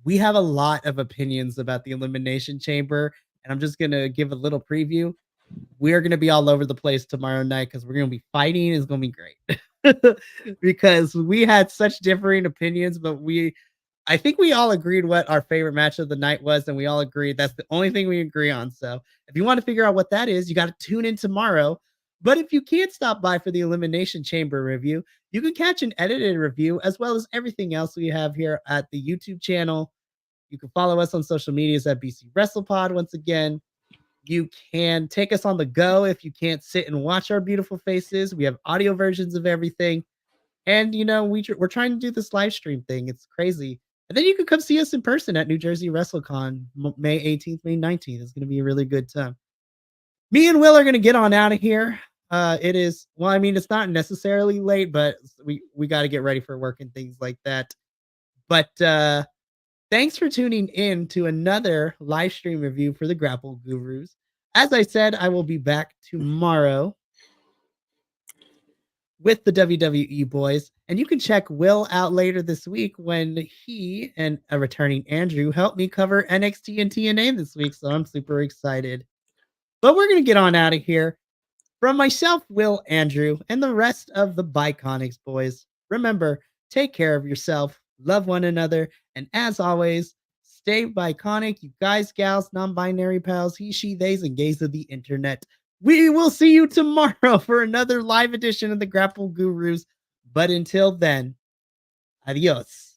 we have a lot of opinions about the Elimination Chamber. And I'm just going to give a little preview. We're going to be all over the place tomorrow night because we're going to be fighting. It's going to be great because we had such differing opinions, but I think we all agreed what our favorite match of the night was, and we all agreed that's the only thing we agree on. So if you want to figure out what that is, you got to tune in tomorrow. But if you can't stop by for the Elimination Chamber review, you can catch an edited review as well as everything else we have here at the YouTube channel. You can follow us on social medias at BC WrestlePod once again. You can take us on the go if you can't sit and watch our beautiful faces. We have audio versions of everything. And we're trying to do this live stream thing. It's crazy. And then you can come see us in person at New Jersey WrestleCon, May 18th, May 19th. It's going to be a really good time. Me and Will are going to get on out of here. It is, well, I mean, it's not necessarily late, but we got to get ready for work and things like that. But thanks for tuning in to another live stream review for the Grapple Gurus. As I said, I will be back tomorrow with the WWE boys. And you can check Will out later this week when he and a returning Andrew help me cover NXT and TNA this week. So I'm super excited. But we're going to get on out of here. From myself, Will, Andrew, and the rest of the Biconics boys, remember, take care of yourself, love one another, and as always, stay Biconic, you guys, gals, non-binary pals, he, she, theys, and gays of the internet. We will see you tomorrow for another live edition of the Grapple Gurus. But until then, adios.